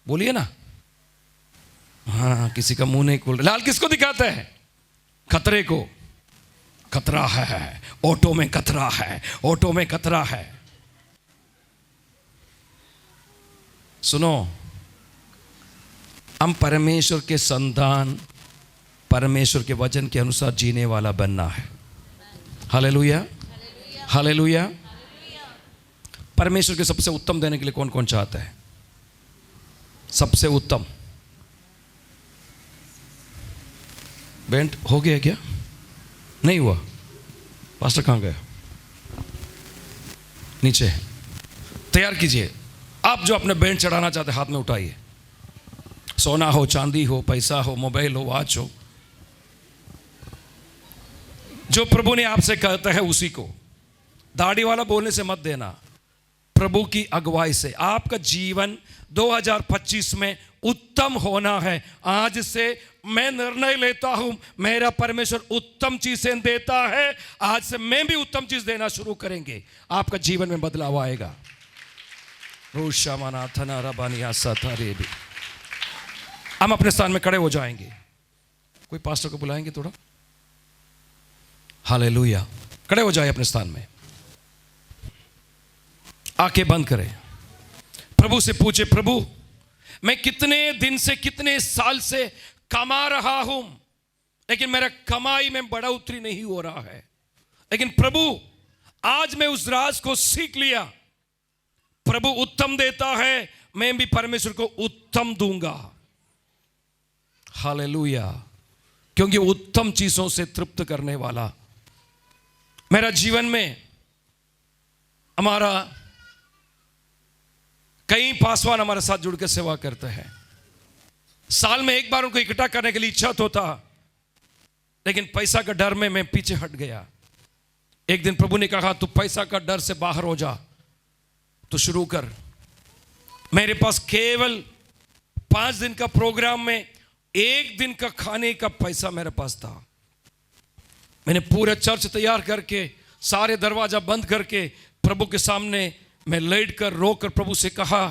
बोलिए ना। हाँ, किसी का मुंह नहीं खुल रहा। लाल किसको दिखाते हैं? खतरे को। खतरा है, ऑटो में खतरा है, ऑटो में खतरा है। सुनो, हम परमेश्वर के संतान, परमेश्वर के वचन के अनुसार जीने वाला बनना है। Hallelujah, hallelujah. परमेश्वर के सबसे उत्तम देने के लिए कौन कौन चाहता है? सबसे उत्तम। बेंट हो गया क्या? नहीं हुआ? पास्टर कहाँ गया? नीचे। तैयार कीजिए। आप जो अपने बेंट चढ़ाना चाहते हाथ में उठाइए। सोना हो, चांदी हो, पैसा हो, मोबाइल हो, वॉच हो, जो प्रभु ने आपसे कहता है उसी को। दाढ़ी वाला बोलने से मत देना, प्रभु की अगुवाई से। आपका जीवन 2025 में उत्तम होना है। आज से मैं निर्णय लेता हूं, मेरा परमेश्वर उत्तम चीजें देता है। आज से मैं भी उत्तम चीज देना शुरू करेंगे, आपका जीवन में बदलाव आएगा। हम अपने स्थान में खड़े हो जाएंगे। कोई पास्टर को बुलाएंगे थोड़ा। हालेलुया। खड़े हो जाए अपने स्थान में, आंखें बंद करें। प्रभु से पूछे, प्रभु मैं कितने दिन से, कितने साल से कमा रहा हूं, लेकिन मेरा कमाई में बढ़ोतरी नहीं हो रहा है। लेकिन प्रभु आज मैं उस राज को सीख लिया। प्रभु उत्तम देता है, मैं भी परमेश्वर को उत्तम दूंगा। हालेलुया। क्योंकि उत्तम चीजों से तृप्त करने वाला मेरा जीवन में। हमारा कई पासवान हमारे साथ जुड़ के सेवा करते हैं। साल में एक बार उनको इकट्ठा करने के लिए इच्छा तो था, लेकिन पैसा का डर में मैं पीछे हट गया। एक दिन प्रभु ने कहा, तू पैसा का डर से बाहर हो जा, तो शुरू कर। मेरे पास केवल 5 दिन का प्रोग्राम में 1 दिन का खाने का पैसा मेरे पास था। मैंने पूरा चर्च तैयार करके, सारे दरवाजा बंद करके, प्रभु के सामने मैं लेट कर रो कर प्रभु से कहा,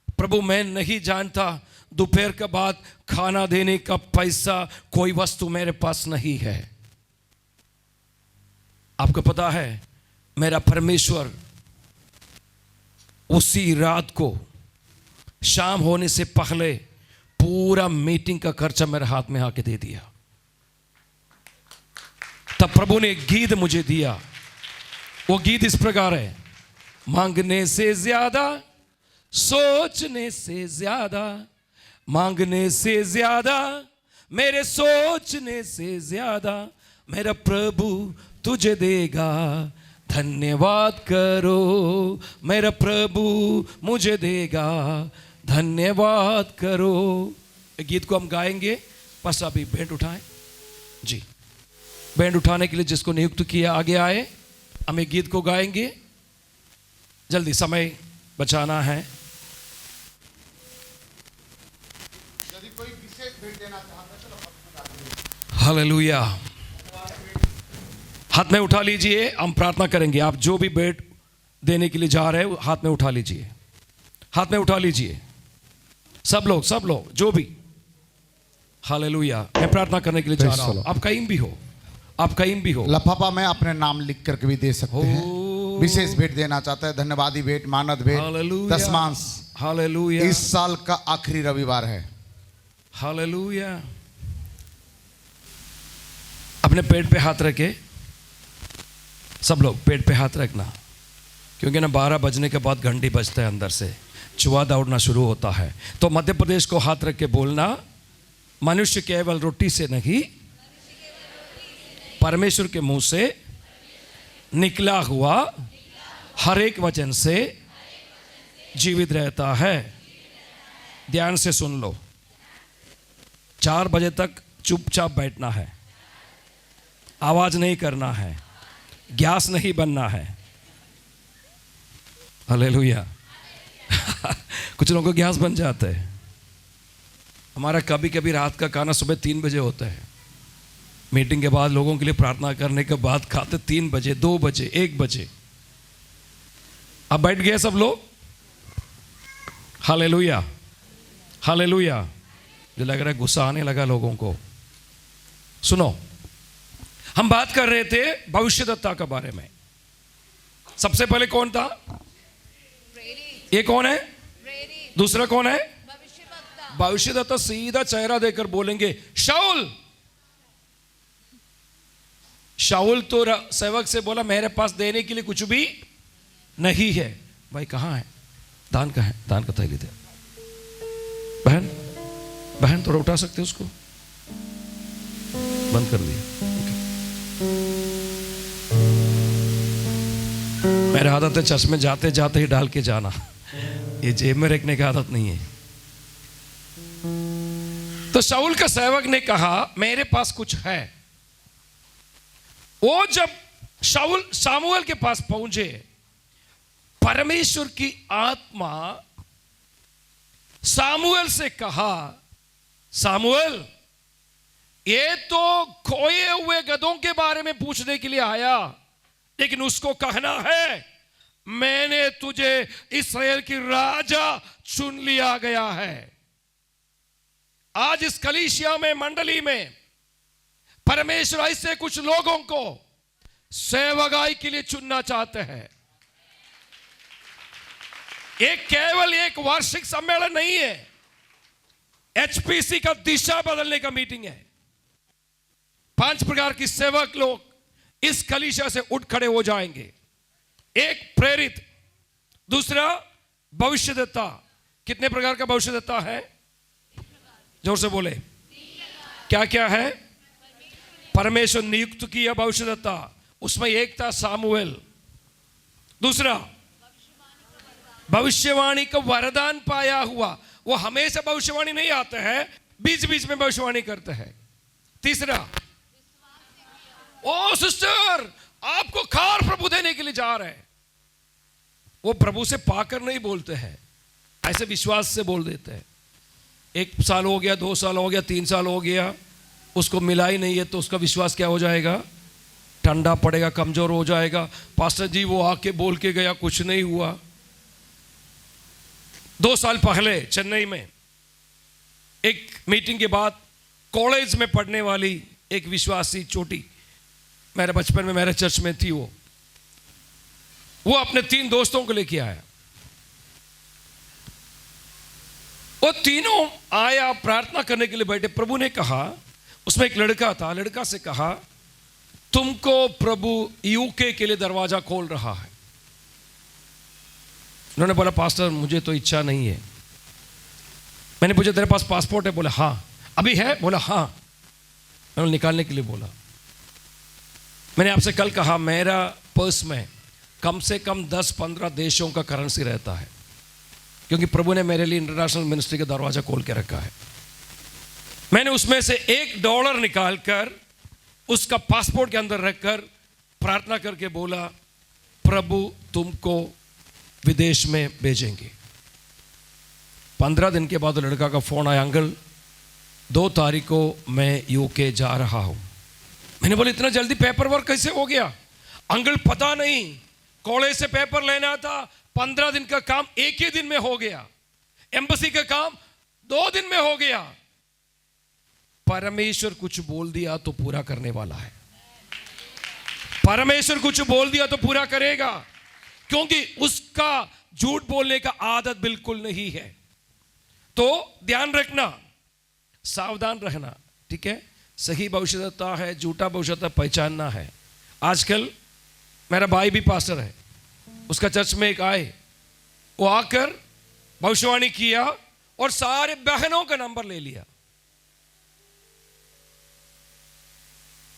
प्रभु मैं नहीं जानता, दोपहर के बाद खाना देने का पैसा, कोई वस्तु मेरे पास नहीं है। आपको पता है, मेरा परमेश्वर उसी रात को शाम होने से पहले पूरा मीटिंग का खर्चा मेरे हाथ में आके दे दिया। तब प्रभु ने एक गीत मुझे दिया। वो गीत इस प्रकार है, मांगने से ज्यादा, सोचने से ज्यादा, मांगने से ज्यादा, मेरे सोचने से ज्यादा, मेरा प्रभु तुझे देगा, धन्यवाद करो। मेरा प्रभु मुझे देगा, धन्यवाद करो। गीत को हम गाएंगे। बस अभी बैंड उठाएं जी। बैंड उठाने के लिए जिसको नियुक्त किया आगे आए। हम एक गीत को गाएंगे, जल्दी, समय बचाना है। यदि कोई विशेष भेंट देना चाहता है, हालेलुया। हाथ में उठा लीजिए, हम प्रार्थना करेंगे। आप जो भी भेंट देने के लिए जा रहे हो, हाथ में उठा लीजिए, हाथ में उठा लीजिए। सब लोग जो भी। हालेलुया। मैं प्रार्थना करने के लिए जा रहा हूं। आप कहीं भी हो, आप कहीं भी हो। लफाफा में अपने नाम लिख करके भी दे सकते हैं। विशेष भेंट देना चाहता है, धन्यवादी भेंट, मानद भेंट, दशमांश। हालेलुया। इस साल का आखिरी रविवार है। हालेलुया। अपने पेट पे हाथ रखे, सब लोग पेट पे हाथ रखना, क्योंकि ना 12 बजने के बाद घंटी बजता है, अंदर से चुहा दौड़ना शुरू होता है। तो मध्य प्रदेश को हाथ रख के बोलना, मनुष्य केवल रोटी से नहीं, परमेश्वर के मुंह से निकला हुआ हर एक वचन से जीवित रहता है। ध्यान से सुन लो। 4 बजे तक चुपचाप बैठना है, आवाज नहीं करना है, गैस नहीं बनना है। हालेलुया। कुछ लोगों को गैस बन जाता है। हमारा कभी कभी रात का खाना सुबह 3 बजे होता है। मीटिंग के बाद लोगों के लिए प्रार्थना करने के बाद खाते 3 बजे, 2 बजे, 1 बजे। अब बैठ गए सब लोग। Hallelujah, hallelujah. जो लग रहा है गुस्सा आने लगा लोगों को। सुनो, हम बात कर रहे थे भविष्यद्वक्ता के बारे में। सबसे पहले कौन था? ये कौन है? दूसरा कौन है? भविष्यद्वक्ता सीधा चेहरा देकर बोलेंगे शाऊल। शाऊल तो सेवक से बोला मेरे पास देने के लिए कुछ भी नहीं है। भाई कहाँ है? दान का है, दान का थैली दे। बहन, बहन थोड़ा उठा सकते उसको? बंद कर दिया। मेरी आदत है चर्च में जाते जाते ही डाल के जाना, ये जेब में रखने की आदत नहीं है। तो शाऊल का सेवक ने कहा मेरे पास कुछ है। वो जब शाऊल सामुएल के पास पहुंचे, परमेश्वर की आत्मा सामुएल से कहा सामुएल, ये तो खोए हुए गधों के बारे में पूछने के लिए आया, लेकिन उसको कहना है मैंने तुझे इस्राएल की राजा चुन लिया गया है। आज इस कलीसिया में, मंडली में परमेश्वर ऐसे कुछ लोगों को सेवकाई के लिए चुनना चाहते हैं। एक केवल एक वार्षिक सम्मेलन नहीं है, एचपीसी का दिशा बदलने का मीटिंग है। 5 प्रकार की सेवक लोग इस कलीसिया से उठ खड़े हो जाएंगे। एक प्रेरित, दूसरा भविष्यद्वक्ता। कितने प्रकार का भविष्यद्वक्ता है? जोर से बोले। क्या क्या है? परमेश्वर नियुक्त किया भविष्यद्वक्ता, उसमें एक था सामुएल। दूसरा भविष्यवाणी का वरदान पाया हुआ, वो हमेशा भविष्यवाणी नहीं आते हैं, बीच बीच में भविष्यवाणी करते हैं। तीसरा, ओ सिस्टर आपको खार प्रभु देने के लिए जा रहे हैं, वो प्रभु से पाकर नहीं बोलते हैं, ऐसे विश्वास से बोल देते हैं। 1 साल हो गया, 2 साल हो गया, 3 साल हो गया, उसको मिला ही नहीं है, तो उसका विश्वास क्या हो जाएगा? ठंडा पड़ेगा, कमजोर हो जाएगा। पास्टर जी वो आके बोल के गया, कुछ नहीं हुआ। 2 साल पहले चेन्नई में एक मीटिंग के बाद कॉलेज में पढ़ने वाली एक विश्वासी छोटी, मेरे बचपन में मेरे चर्च में थी, वो अपने 3 दोस्तों को लेके आया। वो तीनों आया, प्रार्थना करने के लिए बैठे। प्रभु ने कहा, उसमें एक लड़का था, लड़का से कहा तुमको प्रभु यूके के लिए दरवाजा खोल रहा है। उन्होंने बोला पास्टर मुझे तो इच्छा नहीं है। मैंने पूछा तेरे पास पासपोर्ट है? बोला हाँ। अभी है? बोला हाँ। मैंने निकालने के लिए बोला। मैंने आपसे कल कहा मेरा पर्स में कम से कम 10-15 देशों का करेंसी रहता है, क्योंकि प्रभु ने मेरे लिए इंटरनेशनल मिनिस्ट्री का दरवाजा खोल के रखा है। मैंने उसमें से $1 निकालकर उसका पासपोर्ट के अंदर रखकर प्रार्थना करके बोला प्रभु तुमको विदेश में भेजेंगे। 15 दिन के बाद लड़का का फोन आया, अंकल 2 तारीख को मैं यूके जा रहा हूं। मैंने बोला इतना जल्दी पेपर वर्क कैसे हो गया? अंकल पता नहीं, कॉलेज से पेपर लेना था, 15 दिन का काम 1 ही दिन में हो गया, एम्बेसी का काम 2 दिन में हो गया। परमेश्वर कुछ बोल दिया तो पूरा करने वाला है। परमेश्वर कुछ बोल दिया तो पूरा करेगा, क्योंकि उसका झूठ बोलने का आदत बिल्कुल नहीं है। तो ध्यान रखना, सावधान रहना, ठीक है? सही भविष्यद्वक्ता है, झूठा भविष्यद्वक्ता पहचानना है। आजकल मेरा भाई भी पास्टर है, उसका चर्च में एक आए, वो आकर भविष्यवाणी किया और सारे बहनों का नंबर ले लिया।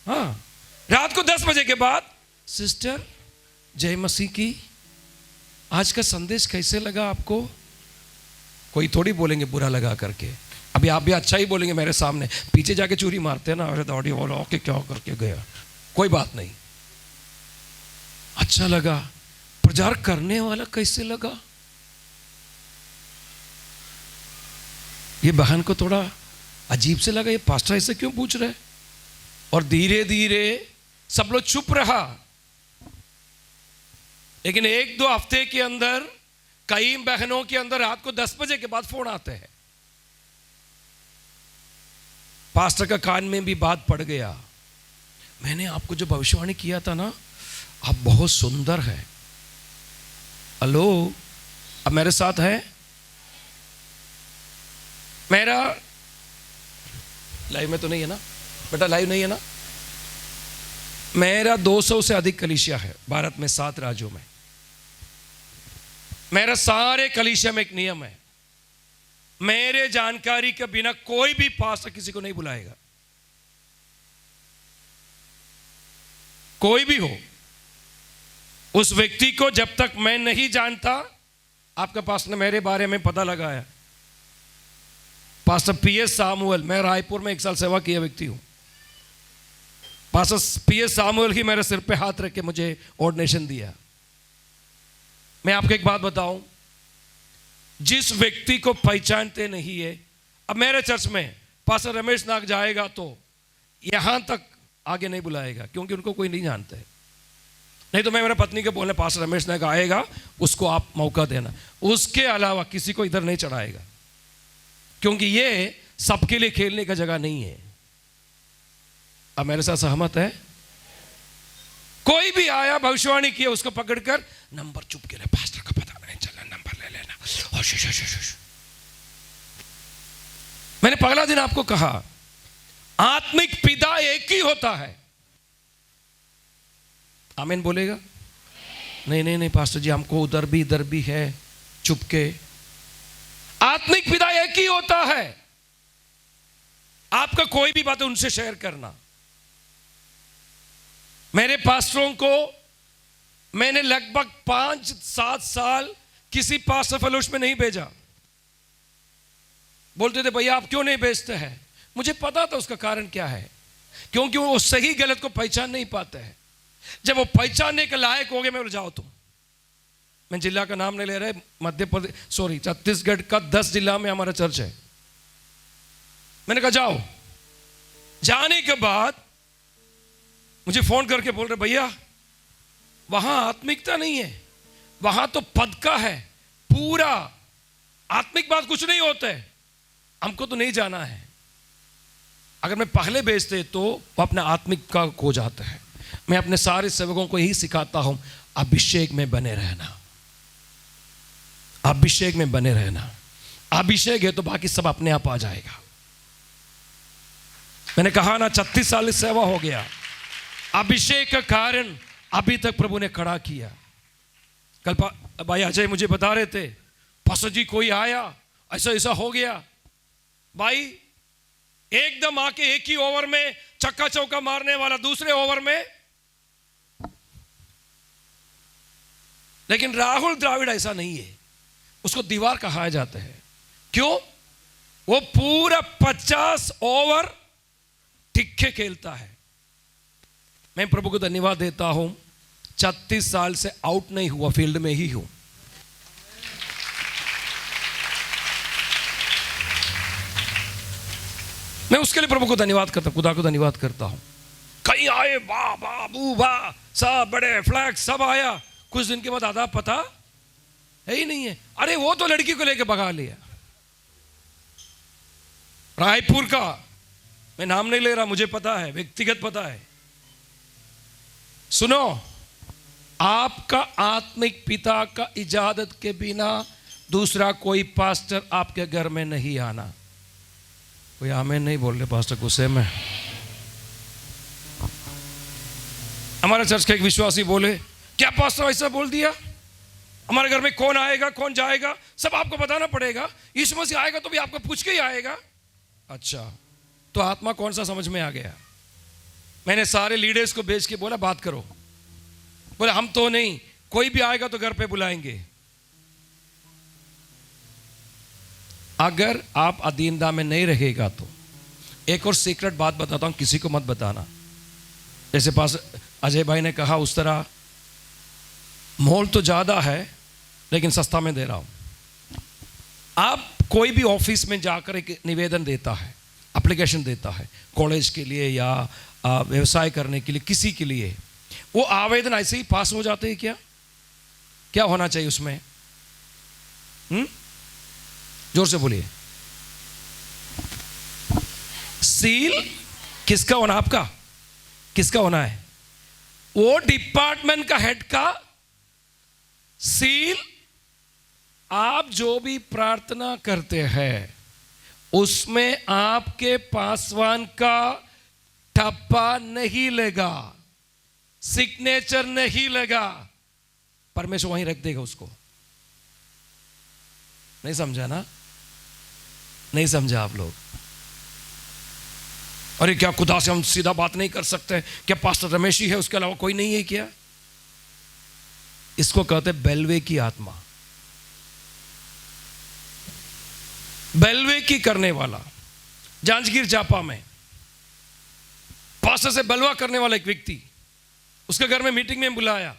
हाँ, रात को 10 बजे के बाद सिस्टर जय मसीह की, आज का संदेश कैसे लगा आपको? कोई थोड़ी बोलेंगे बुरा लगा करके। अभी आप भी अच्छा ही बोलेंगे मेरे सामने, पीछे जाके चूरी मारते हैं ना, अरे दौड़ी और ओके क्या करके गया, कोई बात नहीं। अच्छा लगा, प्रचार करने वाला कैसे लगा? ये बहन को थोड़ा अजीब से लगा, ये पास्टर ऐसे क्यों पूछ रहे? और धीरे धीरे सब लोग चुप रहा। लेकिन 1-2 हफ्ते के अंदर कई बहनों के अंदर रात को 10 बजे के बाद फोन आते हैं। पास्टर का कान में भी बात पड़ गया, मैंने आपको जो भविष्यवाणी किया था ना, आप बहुत सुंदर है। हेलो, अब मेरे साथ है? मेरा लाइव में तो नहीं है ना बेटा? लाइव नहीं है ना? मेरा 200 से अधिक कलीसिया है भारत में, 7 राज्यों में। मेरा सारे कलीसिया में एक नियम है, मेरे जानकारी के बिना कोई भी पास्टर किसी को नहीं बुलाएगा। कोई भी हो, उस व्यक्ति को जब तक मैं नहीं जानता। आपके पास ने मेरे बारे में पता लगाया, पास्टर पीएस सामुएल, मैं रायपुर में 1 साल सेवा किया व्यक्ति हूं। पास्टर पीएस सामुएल ही मेरे सिर पे हाथ रख के मुझे ऑर्डिनेशन दिया। मैं आपको एक बात बताऊं, जिस व्यक्ति को पहचानते नहीं है, अब मेरे चर्च में पास्टर रमेश नाग जाएगा तो यहां तक आगे नहीं बुलाएगा, क्योंकि उनको कोई नहीं जानता है। नहीं तो मैं मेरे पत्नी के बोलने, पास्टर रमेश नाग आएगा, उसको आप मौका देना, उसके अलावा किसी को इधर नहीं चढ़ाएगा, क्योंकि ये सबके लिए खेलने का जगह नहीं है। अब मेरे साथ सहमत है? कोई भी आया भविष्यवाणी किया, उसको पकड़कर नंबर चुप के लिए, पास्टर का पता नहीं चला, नंबर ले लेना। मैंने पहला दिन आपको कहा, आत्मिक पिता एक ही होता है। आमीन बोलेगा? नहीं पास्टर जी, हमको उधर भी है, चुपके। आत्मिक पिता एक ही होता है। आपका कोई भी बात उनसे शेयर करना। मेरे पास्टरों को मैंने लगभग 5-7 साल किसी पास्टर फेलोशिप में नहीं भेजा। बोलते थे भैया आप क्यों नहीं भेजते हैं? मुझे पता था उसका कारण क्या है, क्योंकि वो सही गलत को पहचान नहीं पाते हैं। जब वो पहचानने के लायक हो गए, मैं बोल जाओ तुम, मैं जिला का नाम नहीं ले रहा, मध्य प्रदेश छत्तीसगढ़ का 10 जिला में हमारा चर्च है। मैंने कहा जाओ। जाने के बाद मुझे फोन करके बोल रहे भैया वहां आत्मिकता नहीं है, वहां तो पद का है, पूरा आत्मिक बात कुछ नहीं होता है, हमको तो नहीं जाना है। अगर मैं पहले भेजते तो वो अपने आत्मिक का खो जाता है। मैं अपने सारे सेवकों को यही सिखाता हूं, अभिषेक में बने रहना, अभिषेक में बने रहना। अभिषेक है तो बाकी सब अपने आप आ जाएगा। मैंने कहा ना 36 साल सेवा हो गया, अभिषेक का कारण अभी तक प्रभु ने खड़ा किया। कल भाई अजय मुझे बता रहे थे, पास्टर जी कोई आया ऐसा हो गया। भाई एकदम आके एक ही ओवर में चक्का चौका मारने वाला, दूसरे ओवर में। लेकिन राहुल द्राविड़ ऐसा नहीं है, उसको दीवार कहा जाता है। क्यों? वो पूरा 50 ओवर टिक्के खेलता है। मैं प्रभु को धन्यवाद देता हूं, 36 साल से आउट नहीं हुआ, फील्ड में ही हूं। मैं उसके लिए प्रभु को धन्यवाद करता हूं, खुदा को धन्यवाद करता हूं। कहीं आए वाह बाबू वाह, सब बड़े फ्लैग सब आया, कुछ दिन के बाद आधा पता है ही नहीं है। अरे वो तो लड़की को लेके भगा लिया। रायपुर का मैं नाम नहीं ले रहा, मुझे पता है, व्यक्तिगत पता है। सुनो, आपका आत्मिक पिता का इजाजत के बिना दूसरा कोई पास्टर आपके घर में नहीं आना। कोई आमीन नहीं बोल रहे पास्टर गुस्से में। हमारे चर्च के एक विश्वासी बोले, क्या पास्टर ऐसा बोल दिया? हमारे घर में कौन आएगा कौन जाएगा सब आपको बताना पड़ेगा। यीशु मसीह आएगा तो भी आपको पूछ के ही आएगा। अच्छा, तो आत्मा कौन सा समझ में आ गया? मैंने सारे लीडर्स को भेज के बोला बात करो। बोले हम तो नहीं, कोई भी आएगा तो घर पे बुलाएंगे। अगर आप अधीनता में नहीं रहेगा तो एक और सीक्रेट बात बताता हूं, किसी को मत बताना। जैसे पास अजय भाई ने कहा उस तरह, मोल तो ज्यादा है लेकिन सस्ता में दे रहा हूं। आप कोई भी ऑफिस में जाकर एक निवेदन देता है, एप्लीकेशन देता है कॉलेज के लिए या व्यवसाय करने के लिए, किसी के लिए, वो आवेदन ऐसे ही पास हो जाते हैं क्या? क्या होना चाहिए उसमें? जोर से बोलिए। सील किसका होना? आपका। किसका होना है? वो डिपार्टमेंट का हेड का सील। आप जो भी प्रार्थना करते हैं उसमें आपके पासवान का ठप्पा नहीं लेगा, सिग्नेचर नहीं लेगा, परमेश्वर वहीं रख देगा उसको। नहीं समझा ना? नहीं समझा आप लोग? अरे क्या खुदा से हम सीधा बात नहीं कर सकते? क्या पास्टर रमेश ही है, उसके अलावा कोई नहीं है क्या? इसको कहते हैं बेलवे की आत्मा। बेलवे की करने वाला। जांजगीर जापा में पास्टर से बलवा करने वाला एक व्यक्ति, उसके घर में मीटिंग में बुलाया।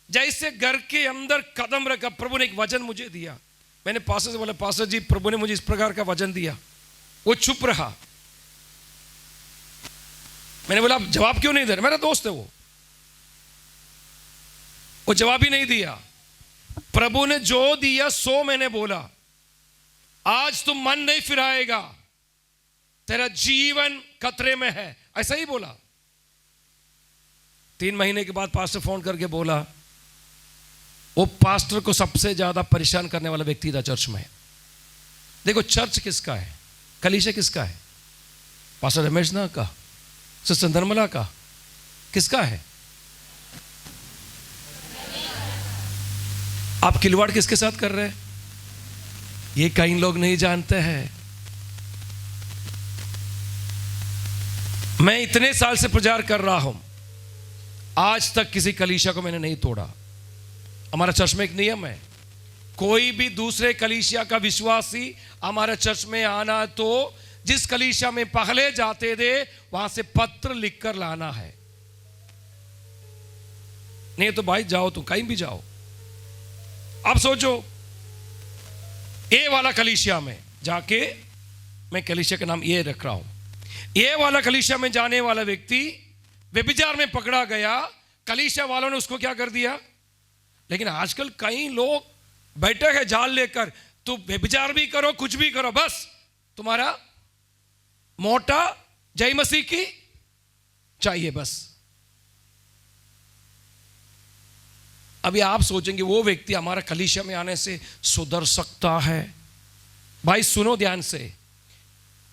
जैसे घर के अंदर कदम रखा, प्रभु ने एक वचन मुझे दिया। मैंने पास्टर से बोला, पास्टर जी प्रभु ने मुझे इस प्रकार का वचन दिया। वो चुप रहा। मैंने बोला जवाब क्यों नहीं दे रहे? मेरा दोस्त है वो जवाब ही नहीं दिया। प्रभु ने जो दिया सो मैंने बोला, आज तुम मन नहीं फिराएगा, तेरा जीवन खतरे में है, ऐसा ही बोला। 3 महीने के बाद पास्टर फोन करके बोला, वो पास्टर को सबसे ज्यादा परेशान करने वाला व्यक्ति था चर्च में। देखो चर्च किसका है, कलीसिया किसका है? पास्टर रमेश ना का, सिस्टर निर्मला का, किसका है? आप खिलवाड़ किसके साथ कर रहे हैं? ये कई लोग नहीं जानते हैं। मैं इतने साल से प्रचार कर रहा हूं, आज तक किसी कलीसिया को मैंने नहीं तोड़ा। हमारा चर्च में एक नियम है, कोई भी दूसरे कलीसिया का विश्वासी हमारे चर्च में आना तो जिस कलीसिया में पहले जाते थे वहां से पत्र लिखकर लाना है। नहीं तो भाई जाओ, तुम कहीं भी जाओ। अब सोचो, ए वाला कलीसिया में जाके, मैं कलीसिया का नाम ये रख रहा हूं, ए वाला कलीसिया में जाने वाला व्यक्ति व्यभिचार में पकड़ा गया, कलीसिया वालों ने उसको क्या कर दिया। लेकिन आजकल कई लोग बैठे हैं जाल लेकर, तो व्यभिचार भी करो, कुछ भी करो, बस तुम्हारा मोटा जय मसीह की चाहिए बस। अभी आप सोचेंगे वो व्यक्ति हमारा कलीसिया में आने से सुधर सकता है? भाई सुनो ध्यान से,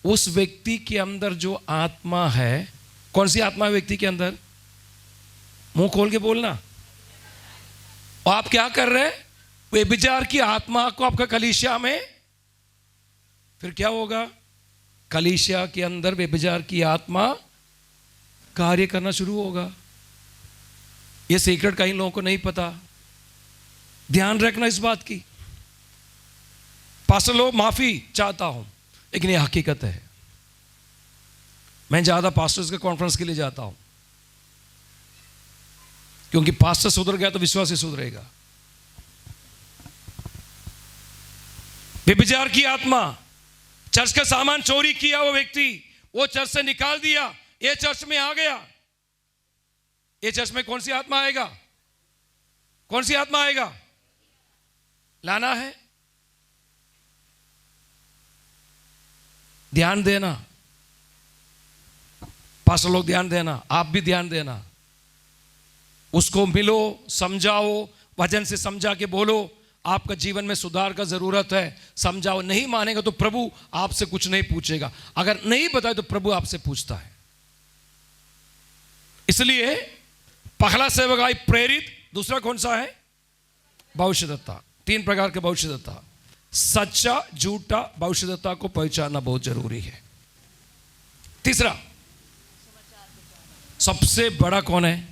उस व्यक्ति के अंदर जो आत्मा है, कौन सी आत्मा है व्यक्ति के अंदर? मुंह खोल के बोलना। और आप क्या कर रहे हैं? व्यभिचार की आत्मा को आपका कलीसिया में, फिर क्या होगा? कलीसिया के अंदर व्यभिचार की आत्मा कार्य करना शुरू होगा। ये सीक्रेट कई लोगों को नहीं पता, ध्यान रखना इस बात की। पास्टर लोग माफी चाहता हूं, लेकिन ये हकीकत है। मैं ज्यादा पास्टर्स के कॉन्फ्रेंस के लिए जाता हूं, क्योंकि पास्टर सुधर गया तो विश्वासी सुधरेगा। व्यभिचार की आत्मा, चर्च का सामान चोरी किया वो व्यक्ति, वो चर्च से निकाल दिया, ये चर्च में आ गया। ये चर्च में कौन सी आत्मा आएगा? कौन सी आत्मा आएगा? लाना है। ध्यान देना, पास्टर लोग ध्यान देना, आप भी ध्यान देना। उसको मिलो, समझाओ, वचन से समझा के बोलो, आपका जीवन में सुधार का जरूरत है, समझाओ। नहीं मानेगा तो प्रभु आपसे कुछ नहीं पूछेगा, अगर नहीं बताए तो प्रभु आपसे पूछता है। इसलिए पहला सेवकाई प्रेरित, दूसरा कौन सा है? भविष्यद्वक्ता। 3 प्रकार के भविष्यद्वक्ता। सच्चा झूठा भविष्यद्वक्ता को पहचानना बहुत जरूरी है। तीसरा, सबसे बड़ा कौन है?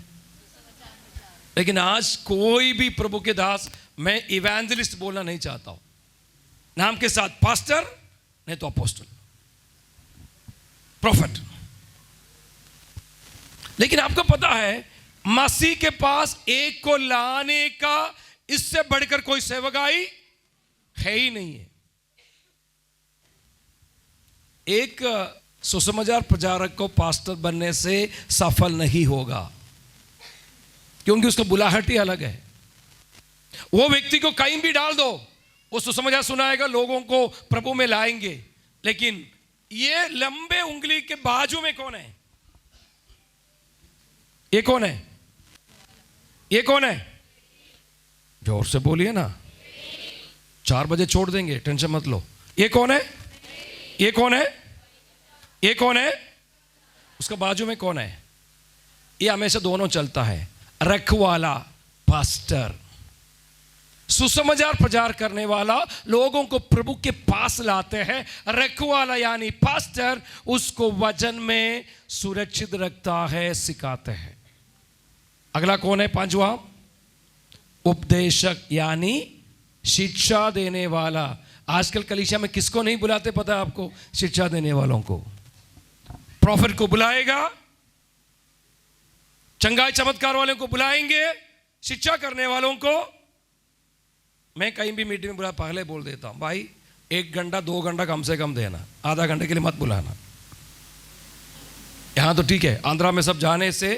लेकिन आज कोई भी प्रभु के दास, मैं इवेंजलिस्ट बोलना नहीं चाहता हूं, नाम के साथ पास्टर नहीं तो अपोस्टल, प्रोफेट। लेकिन आपको पता है मसीह के पास एक को लाने का इससे बढ़कर कोई सेवकाई है ही नहीं है। एक सुसमाचार प्रचारक को पास्टर बनने से सफल नहीं होगा, क्योंकि उसका बुलाहट ही अलग है। वो व्यक्ति को कहीं भी डाल दो, वो सुसमाचार सुनाएगा, लोगों को प्रभु में लाएंगे, लेकिन ये लंबे उंगली के बाजू में कौन है? ये कौन है? ये कौन है? जोर से बोलिए ना। 4 बजे छोड़ देंगे, टेंशन मत लो। ये कौन है? ये कौन है? ये कौन है? उसका बाजू में कौन है? ये हमेशा दोनों चलता है, रखवाला पास्टर। सुसमाचार प्रचार करने वाला लोगों को प्रभु के पास लाते हैं, रखवाला यानी पास्टर उसको वचन में सुरक्षित रखता है, सिखाते हैं। अगला कौन है? 5वां, उपदेशक यानी शिक्षा देने वाला। आजकल कलीसिया में किसको नहीं बुलाते पता है आपको? शिक्षा देने वालों को। प्रॉफिट को बुलाएगा, चंगाई चमत्कार वालों को बुलाएंगे, शिक्षा करने वालों को। मैं कहीं भी मीटिंग में बुला, पहले बोल देता हूं, भाई 1 घंटा 2 घंटा कम से कम देना, आधा घंटे के लिए मत बुलाना। यहां तो ठीक है, आंध्रा में सब जाने से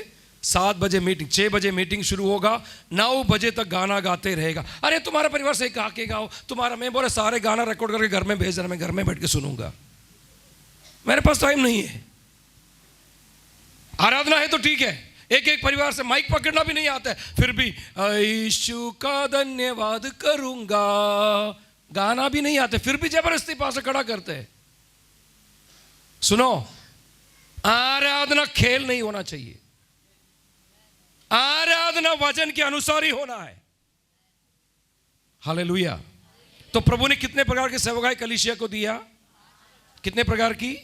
7 बजे मीटिंग, 6 बजे मीटिंग शुरू होगा, 9 बजे तक गाना गाते रहेगा। अरे तुम्हारा परिवार से गा के गाओ, तुम्हारा। मैं बोले सारे गाना रिकॉर्ड करके घर में भेज देना, मैं घर में बैठ के सुनूंगा, मेरे पास टाइम नहीं है। आराधना है तो ठीक है, एक परिवार से माइक पकड़ना भी नहीं आता है, फिर भी यीशु का धन्यवाद करूंगा, गाना भी नहीं आता, फिर भी जबरदस्ती पास खड़ा करते हैं। सुनो, आराधना खेल नहीं होना चाहिए, आराधना वचन के अनुसार ही होना है। हालेलुया। तो प्रभु ने कितने प्रकार के सेवकाई कलीसिया को दिया? कितने प्रकार की?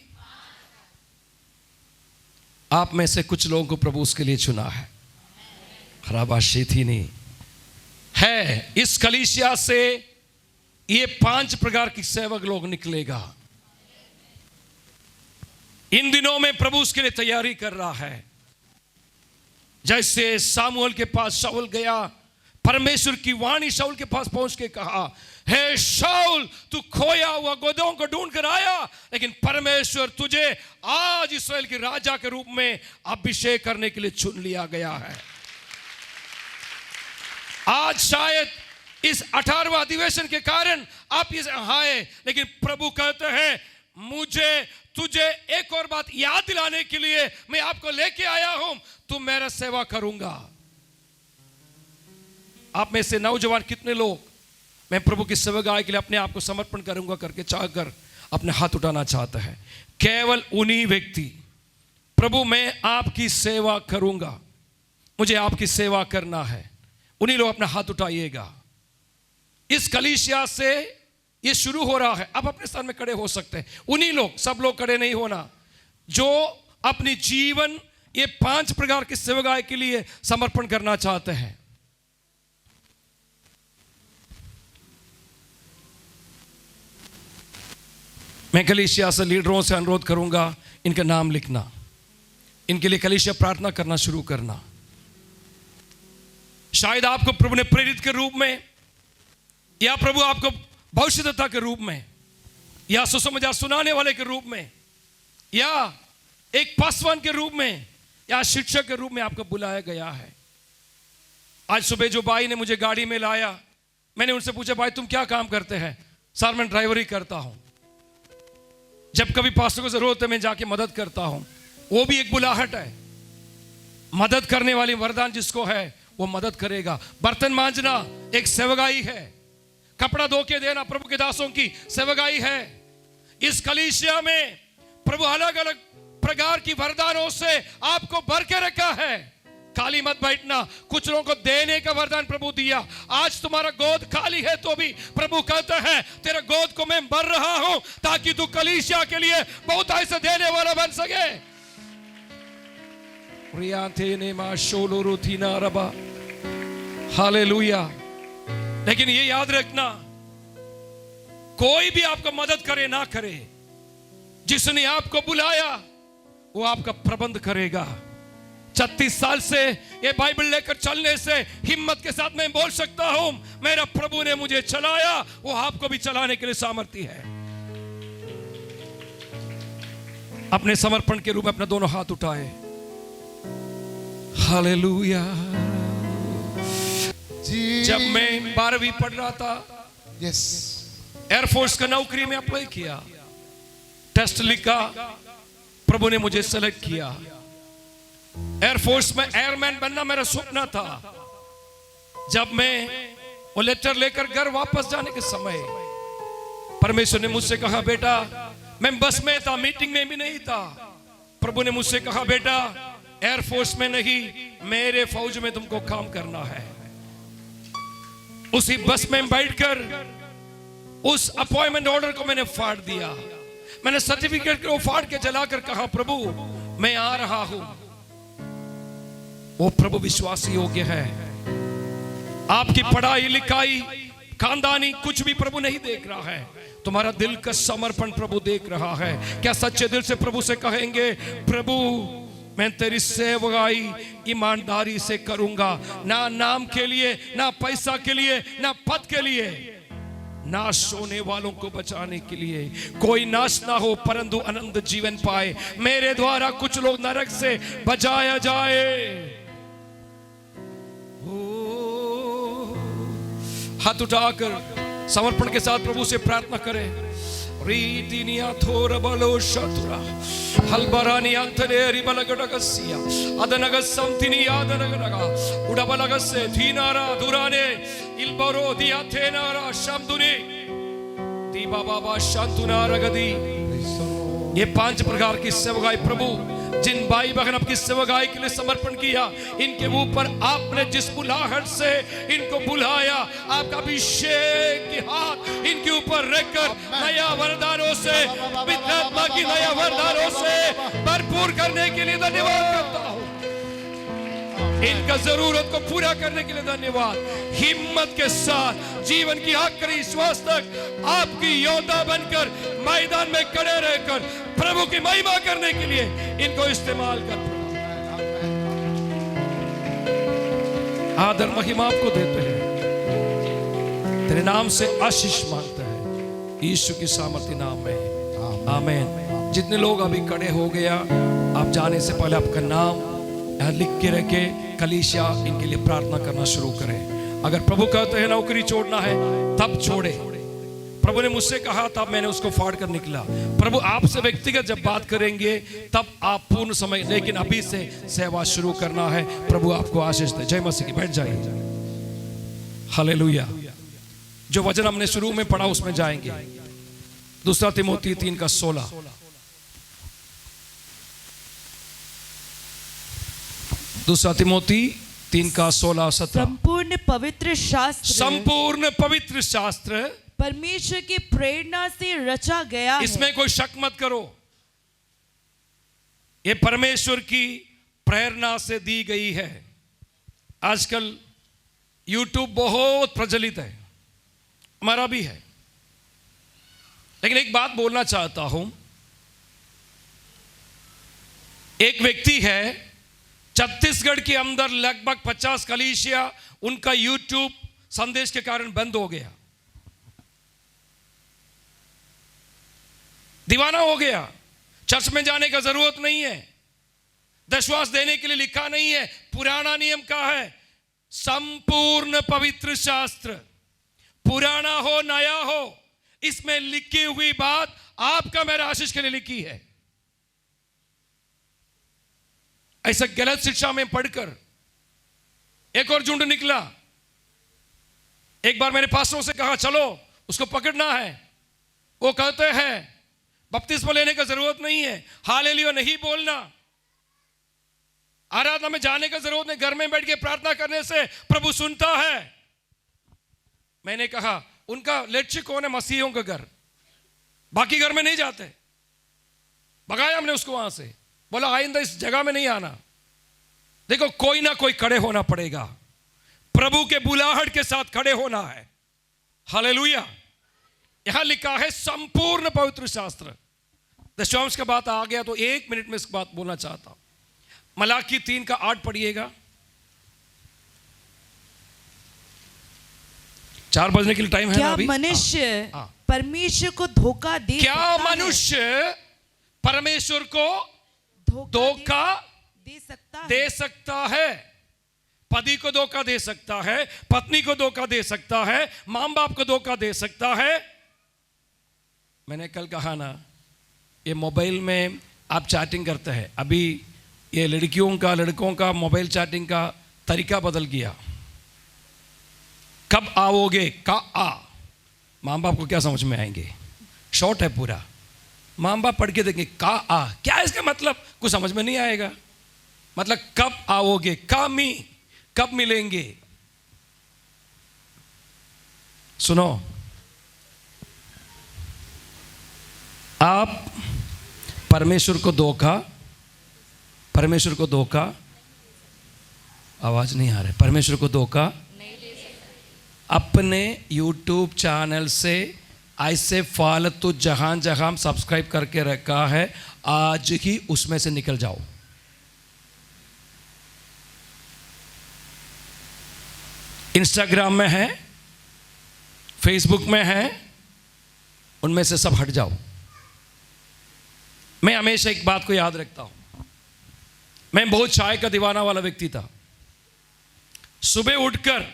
आप में से कुछ लोगों को प्रभु उसके लिए चुना है। खराबाशी थी नहीं है। इस कलीसिया से ये 5 प्रकार की सेवक लोग निकलेगा। इन दिनों में प्रभु उसके लिए तैयारी कर रहा है। जैसे सामुएल के पास शाऊल गया, परमेश्वर की वाणी शाऊल के पास पहुंच के कहा, हे शाऊल, तू खोया हुआ गोदों को ढूंढ कर आया, लेकिन परमेश्वर तुझे आज इस्राएल के राजा के रूप में अभिषेक करने के लिए चुन लिया गया है। आज शायद इस 18वां अधिवेशन के कारण आप इसे आए, लेकिन प्रभु कहते हैं मुझे तुझे एक और बात याद दिलाने के लिए मैं आपको लेके आया हूं, तुम मेरा सेवा करूंगा। आप में से नौजवान कितने लोग मैं प्रभु की सेवकाई के लिए अपने आप को समर्पण करूंगा करके चाहकर अपने हाथ उठाना चाहते हैं? केवल उन्हीं व्यक्ति, प्रभु मैं आपकी सेवा करूंगा, मुझे आपकी सेवा करना है, उन्हीं लोग अपना हाथ उठाइएगा। इस कलीसिया से ये शुरू हो रहा है, अब अपने स्थान में खड़े हो सकते हैं। उन्हीं लोग, सब लोग खड़े नहीं होना, जो अपनी जीवन ये 5 प्रकार की सेवकाई के लिए समर्पण करना चाहते हैं। मैं कलीसिया से लीडरों से अनुरोध करूंगा, इनका नाम लिखना, इनके लिए कलीसिया प्रार्थना करना शुरू करना। शायद आपको प्रभु ने प्रेरित के रूप में, या प्रभु आपको भविष्यद्वक्ता के रूप में, या सुसमाचार सुनाने वाले के रूप में, या एक पासवान के रूप में, या शिक्षक के रूप में आपको बुलाया गया है। आज सुबह जो भाई ने मुझे गाड़ी में लाया, मैंने उनसे पूछा, भाई तुम क्या काम करते हैं? सर मैं ड्राइवरी करता हूं, जब कभी पास्टर को जरूरत है मैं जाके मदद करता हूं। वो भी एक बुलाहट है, मदद करने वाली वरदान जिसको है वो मदद करेगा। बर्तन मांजना एक सेवकाई है, कपड़ा धो के देना प्रभु के दासों की सेवकाई है। इस कलीसिया में प्रभु अलग अलग प्रकार की वरदानों से आपको भर के रखा है। खाली मत बैठना, कुछ लोगों को देने का वरदान प्रभु दिया। आज तुम्हारा गोद खाली है तो भी प्रभु कहते हैं तेरे गोद को मैं भर रहा हूं, ताकि तू कलीसिया के लिए बहुत ऐसे देने वाला बन सके। हालेलुया। लेकिन ये याद रखना, कोई भी आपको मदद करे ना करे, जिसने आपको बुलाया वो आपका प्रबंध करेगा। 36 साल से ये बाइबल लेकर चलने से हिम्मत के साथ मैं बोल सकता हूं, मेरा प्रभु ने मुझे चलाया, वो आपको भी चलाने के लिए सामर्थ्य है। अपने समर्पण के रूप में अपने दोनों हाथ उठाए। हालेलुया। जब मैं 12वीं पढ़ रहा था, यस, एयरफोर्स का नौकरी में अप्लाई किया, टेस्ट लिखा, प्रभु ने मुझे सेलेक्ट किया। एयरफोर्स में एयरमैन बनना मेरा सपना था। जब मैं वो लेटर लेकर घर वापस जाने के समय परमेश्वर ने मुझसे कहा, बेटा, मैं बस में था, मीटिंग में भी नहीं था। प्रभु ने मुझसे कहा, बेटा, एयरफोर्स में नहीं, मेरे फौज में तुमको काम करना है। उसी बस में बैठकर उस अपॉइंटमेंट ऑर्डर को मैंने फाड़ दिया। मैंने सर्टिफिकेट को फाड़ के जलाकर कहा, प्रभु, मैं आ रहा हूं। वो प्रभु विश्वासी योग्य है। आपकी पढ़ाई लिखाई खानदानी कुछ भी प्रभु नहीं देख रहा है, तुम्हारा दिल का समर्पण प्रभु देख रहा है। क्या सच्चे दिल से प्रभु से कहेंगे, प्रभु, मैं तेरी सेवकाई ईमानदारी से करूंगा, ना नाम के लिए, ना पैसा के लिए, ना पद के लिए, नाश होने वालों को बचाने के लिए। कोई नाश ना हो परंतु अनंत जीवन पाए। मेरे द्वारा कुछ लोग नरक से बचाया जाए। हाथ उठाकर समर्पण के साथ प्रभु से प्रार्थना करें। रीतिनिया थोर बलो शतुरा हलबरानी अंतरे रिबलगडगसिया अदनगसंतिनी आदनगडगा उडबलगसे थीनारा दुराने इल्बरो दियाथेनारा शमदुनी दीबा बाबा शांतुनारगदी। ये 5 प्रकार की सेवकाई प्रभु जिन भाई बहन आपकी सेवकाई के लिए समर्पण किया, इनके ऊपर आपने जिस बुलाहट से इनको बुलाया, आपका अभिषेक की हाथ इनके ऊपर रखकर नया वरदानों से, पवित्र आत्मा की नया वरदानों से भरपूर करने के लिए धन्यवाद करता हूं। इनका जरूरत को पूरा करने के लिए धन्यवाद। हिम्मत के साथ जीवन की आखिरी श्वास तक आपकी योद्धा बनकर मैदान में खड़े रहकर प्रभु की महिमा करने के लिए इनको इस्तेमाल कर। आदर महिमा आपको देते हैं, तेरे नाम से आशीष मांगते हैं, यीशु की सामर्थ्य नाम में, आमीन। जितने लोग अभी खड़े हो गया, आप जाने से पहले आपका नाम लिख के रखे, कलीसिया इनके लिए प्रार्थना करना शुरू करें। अगर प्रभु कहते हैं नौकरी छोड़ना है तब छोड़े। प्रभु ने मुझसे कहा तब मैंने उसको फाड़ कर निकला। प्रभु आपसे व्यक्तिगत जब बात करेंगे तब आप पूर्ण समय, लेकिन अभी से सेवा शुरू करना है। प्रभु आपको आशीष दे। जय मसीह की। बैठ जाइए। हालेलुया। जो वचन हमने शुरू में पढ़ा उसमें जाएंगे। 2 तिमोथी 3:16। दूसरा तिमोथी 3:16-17। संपूर्ण पवित्र शास्त्र, संपूर्ण पवित्र शास्त्र परमेश्वर की प्रेरणा से रचा गया है। इसमें कोई शक मत करो, ये परमेश्वर की प्रेरणा से दी गई है। आजकल YouTube बहुत प्रचलित है, हमारा भी है, लेकिन एक बात बोलना चाहता हूं। एक व्यक्ति है छत्तीसगढ़ के अंदर, लगभग 50 कलीसिया उनका YouTube संदेश के कारण बंद हो गया, दीवाना हो गया। चर्च में जाने का जरूरत नहीं है, दशवांश देने के लिए लिखा नहीं है। पुराना नियम का है, संपूर्ण पवित्र शास्त्र, पुराना हो नया हो, इसमें लिखी हुई बात आपका मेरा आशीष के लिए लिखी है। ऐसा गलत शिक्षा में पढ़कर एक और झुंड निकला। एक बार मेरे पास्टरों से कहा, चलो उसको पकड़ना है। वो कहते हैं बपतिस्मा लेने का जरूरत नहीं है, हालेलुया नहीं बोलना, आराधना में जाने का जरूरत नहीं, घर में बैठ के प्रार्थना करने से प्रभु सुनता है। मैंने कहा उनका लेटची कौन है? मसीहियों का घर, बाकी घर में नहीं जाते। भगाया हमने उसको वहां से, बोला आइंदा इस जगह में नहीं आना। देखो कोई ना कोई खड़े होना पड़ेगा, प्रभु के बुलाहट के साथ खड़े होना है। हालेलुया। यहां लिखा है संपूर्ण पवित्र शास्त्र। दशवांश का बात आ गया तो 1 मिनट में इस बात बोलना चाहता हूं। मलाकी 3:8 पढ़िएगा। 4 बजने के लिए टाइम है ना क्या अभी? मनुष्य परमेश्वर को धोखा दे क्या सकता है? मनुष्य परमेश्वर को धोखा दे सकता है। पति को धोखा दे सकता है, पत्नी को धोखा दे सकता है, मां बाप को धोखा दे सकता है। मैंने कल कहा ना, ये मोबाइल में आप चैटिंग करते हैं, अभी ये लड़कियों का लड़कों का मोबाइल चैटिंग का तरीका बदल गया। कब आओगे का आ, मां बाप को क्या समझ में आएंगे? शॉर्ट है पूरा, मां बाप पढ़ के देखेंगे का आ, क्या है इसका मतलब? कुछ समझ में नहीं आएगा। मतलब कब आओगे, का मी, कब मिलेंगे। सुनो, आप परमेश्वर को धोखा, आवाज नहीं आ रहा है, परमेश्वर को धोखा अपने YouTube चैनल से ऐसे फालतू जहां जहां सब्सक्राइब करके रखा है, आज ही उसमें से निकल जाओ। इंस्टाग्राम में है, फेसबुक में है, उनमें से सब हट जाओ। मैं हमेशा एक बात को याद रखता हूं, मैं बहुत चाय का दीवाना वाला व्यक्ति था। सुबह उठकर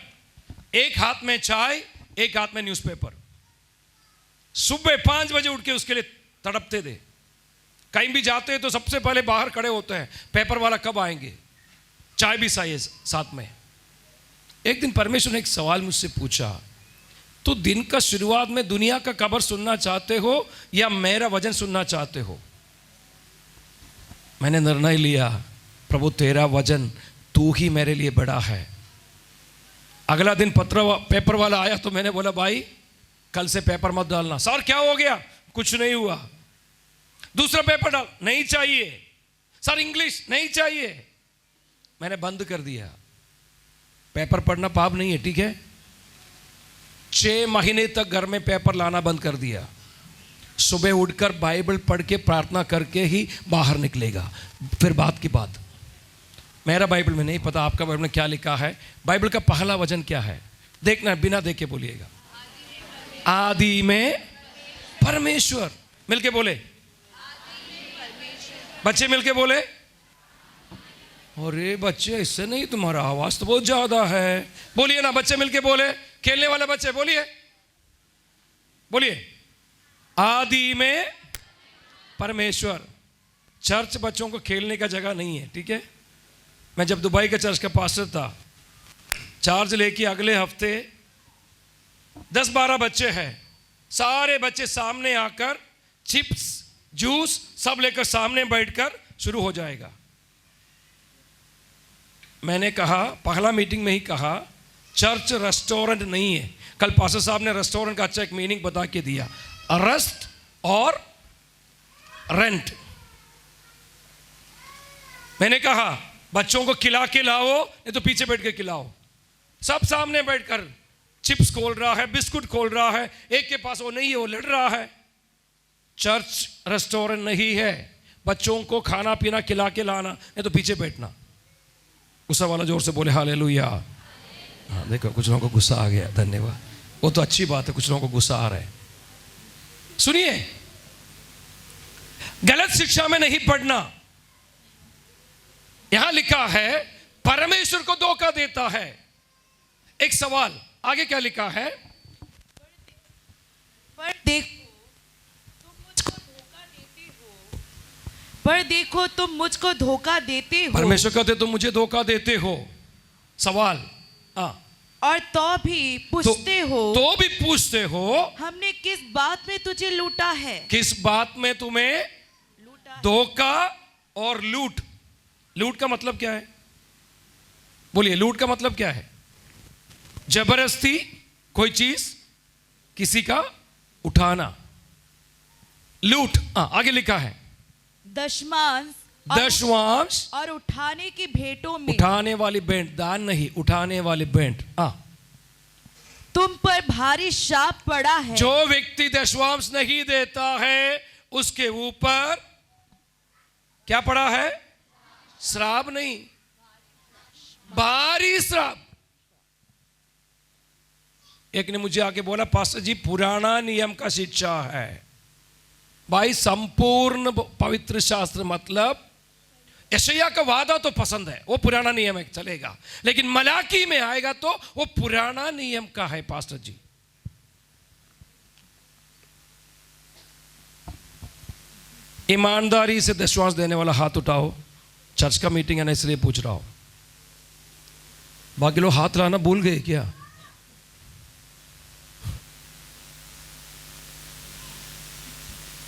एक हाथ में चाय, एक हाथ में न्यूज़पेपर। सुबह 5 बजे उठ के उसके लिए तड़पते थे। कहीं भी जाते हैं तो सबसे पहले बाहर खड़े होते हैं, पेपर वाला कब आएंगे, चाय भी चाहिए साथ में। एक दिन परमेश्वर ने एक सवाल मुझसे पूछा, तो दिन का शुरुआत में दुनिया का खबर सुनना चाहते हो या मेरा वचन सुनना चाहते हो? मैंने निर्णय लिया, प्रभु तेरा वचन तू ही मेरे लिए बड़ा है। अगला दिन पेपर वाला आया तो मैंने बोला, भाई कल से पेपर मत डालना। सर क्या हो गया? कुछ नहीं हुआ। दूसरा पेपर डाल, नहीं चाहिए। सर इंग्लिश नहीं चाहिए। मैंने बंद कर दिया। पेपर पढ़ना पाप नहीं है, ठीक है। 6 महीने तक घर में पेपर लाना बंद कर दिया। सुबह उठकर बाइबल पढ़ के प्रार्थना करके ही बाहर निकलेगा। फिर बात की बात, मेरा बाइबल में नहीं पता आपका बाइबल में क्या लिखा है। बाइबल का पहला वचन क्या है? देखना, बिना देखे बोलिएगा। आदि में परमेश्वर। मिलके बोले, बच्चे मिलके बोले। अरे बच्चे इससे नहीं, तुम्हारा आवाज तो बहुत ज्यादा है। बोलिए ना, बच्चे मिलके बोले। खेलने वाले बच्चे बोलिए, बोलिए। आदि में परमेश्वर। चर्च बच्चों को खेलने का जगह नहीं है, ठीक है। मैं जब दुबई के चर्च का पास्टर था, चार्ज लेके अगले हफ्ते 10-12 बच्चे हैं। सारे बच्चे सामने आकर चिप्स जूस सब लेकर सामने बैठकर शुरू हो जाएगा। मैंने कहा, पहला मीटिंग में ही कहा, चर्च रेस्टोरेंट नहीं है। कल पास्टर साहब ने रेस्टोरेंट का अच्छा एक मीनिंग बता के दिया, रेस्ट और रेंट। मैंने कहा बच्चों को खिला के लाओ, नहीं तो पीछे बैठ के खिलाओ। सब सामने बैठकर चिप्स खोल रहा है, बिस्कुट खोल रहा है, एक के पास वो नहीं है, वो लड़ रहा है। चर्च रेस्टोरेंट नहीं है। बच्चों को खाना पीना खिला के लाना, नहीं तो पीछे बैठना। गुस्सा वाला जोर से बोले हालेलुया। हाँ देखो, कुछ लोगों को गुस्सा आ गया, धन्यवाद। वो तो अच्छी बात है, कुछ लोगों को गुस्सा आ रहा है। सुनिए, गलत शिक्षा में नहीं पढ़ना। यहां लिखा है परमेश्वर को धोखा देता है। एक सवाल आगे क्या लिखा है? पर देखो तुम मुझको धोखा देते हो। परमेश्वर कहते तुम मुझे धोखा देते हो। सवाल, हाँ, और तो भी पूछते हो, तो भी पूछते हो हमने किस बात में तुझे लूटा है? किस बात में तुम्हें लूटा? धोखा और लूट। लूट का मतलब क्या है? बोलिए, लूट का मतलब क्या है? जबरदस्ती कोई चीज किसी का उठाना, लूट। आगे लिखा है दशवांश और उठाने की भेंटों में। उठाने वाली भेंट, दान नहीं, उठाने वाली भेंट। तुम पर भारी शाप पड़ा है। जो व्यक्ति दशवांश नहीं देता है उसके ऊपर क्या पड़ा है? श्राप नहीं, भारी श्राप। एक ने मुझे आके बोला, पास्टर जी पुराना नियम का शिक्षा है। भाई संपूर्ण पवित्र शास्त्र मतलब यशायाह का वादा तो पसंद है, वो पुराना नियम है, चलेगा, लेकिन मलाकी में आएगा तो वो पुराना नियम का है। पास्टर जी ईमानदारी से दशवांश देने वाला हाथ उठाओ। चर्च का मीटिंग है ना, इसलिए पूछ रहा हूं। बाकी लोग हाथ लाना भूल गए क्या?